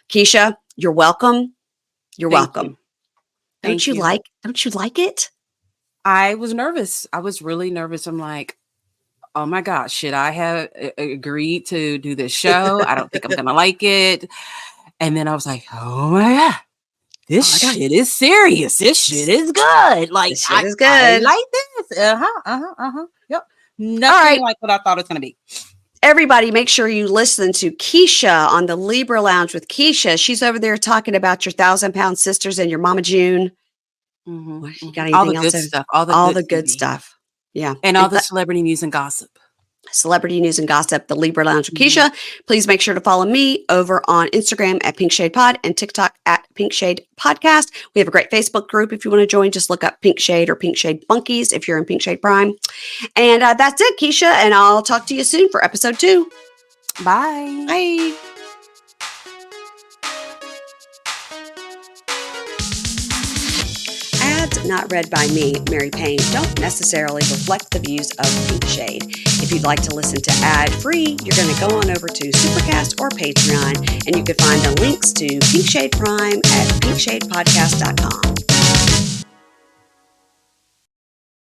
Keisha, you're welcome. You're Thank welcome. you. Thank you. Don't you like it? I was nervous. I was really nervous. I'm like, oh my gosh, should I have agreed to do this show? I don't think I'm going to like it. And then I was like, oh my God, this shit is serious. This shit is good. Like, This shit is I good. like this. Yep. Nothing like what I thought it was going to be. Everybody, make sure you listen to Keisha on the Libra Lounge with Keisha. She's over there talking about your 1,000-pound sisters and your Mama June. Mm-hmm, You got all the anything good else? stuff. All the good stuff. Yeah. And all the celebrity news and gossip. Celebrity news and gossip, the Libra Lounge with Keisha. Please make sure to follow me over on Instagram at Pink Shade Pod and TikTok at Pink Shade Podcast. We have a great Facebook group. If you want to join, just look up Pink Shade or Pink Shade Bunkies if you're in Pink Shade Prime. And that's it, Keisha. And I'll talk to you soon for episode 2. Bye. Bye. Ads not read by me, Mary Payne, don't necessarily reflect the views of Pink Shade. If you'd like to listen to ad-free, you're going to go on over to Supercast or Patreon, and you can find the links to Pink Shade Prime at pinkshadepodcast.com.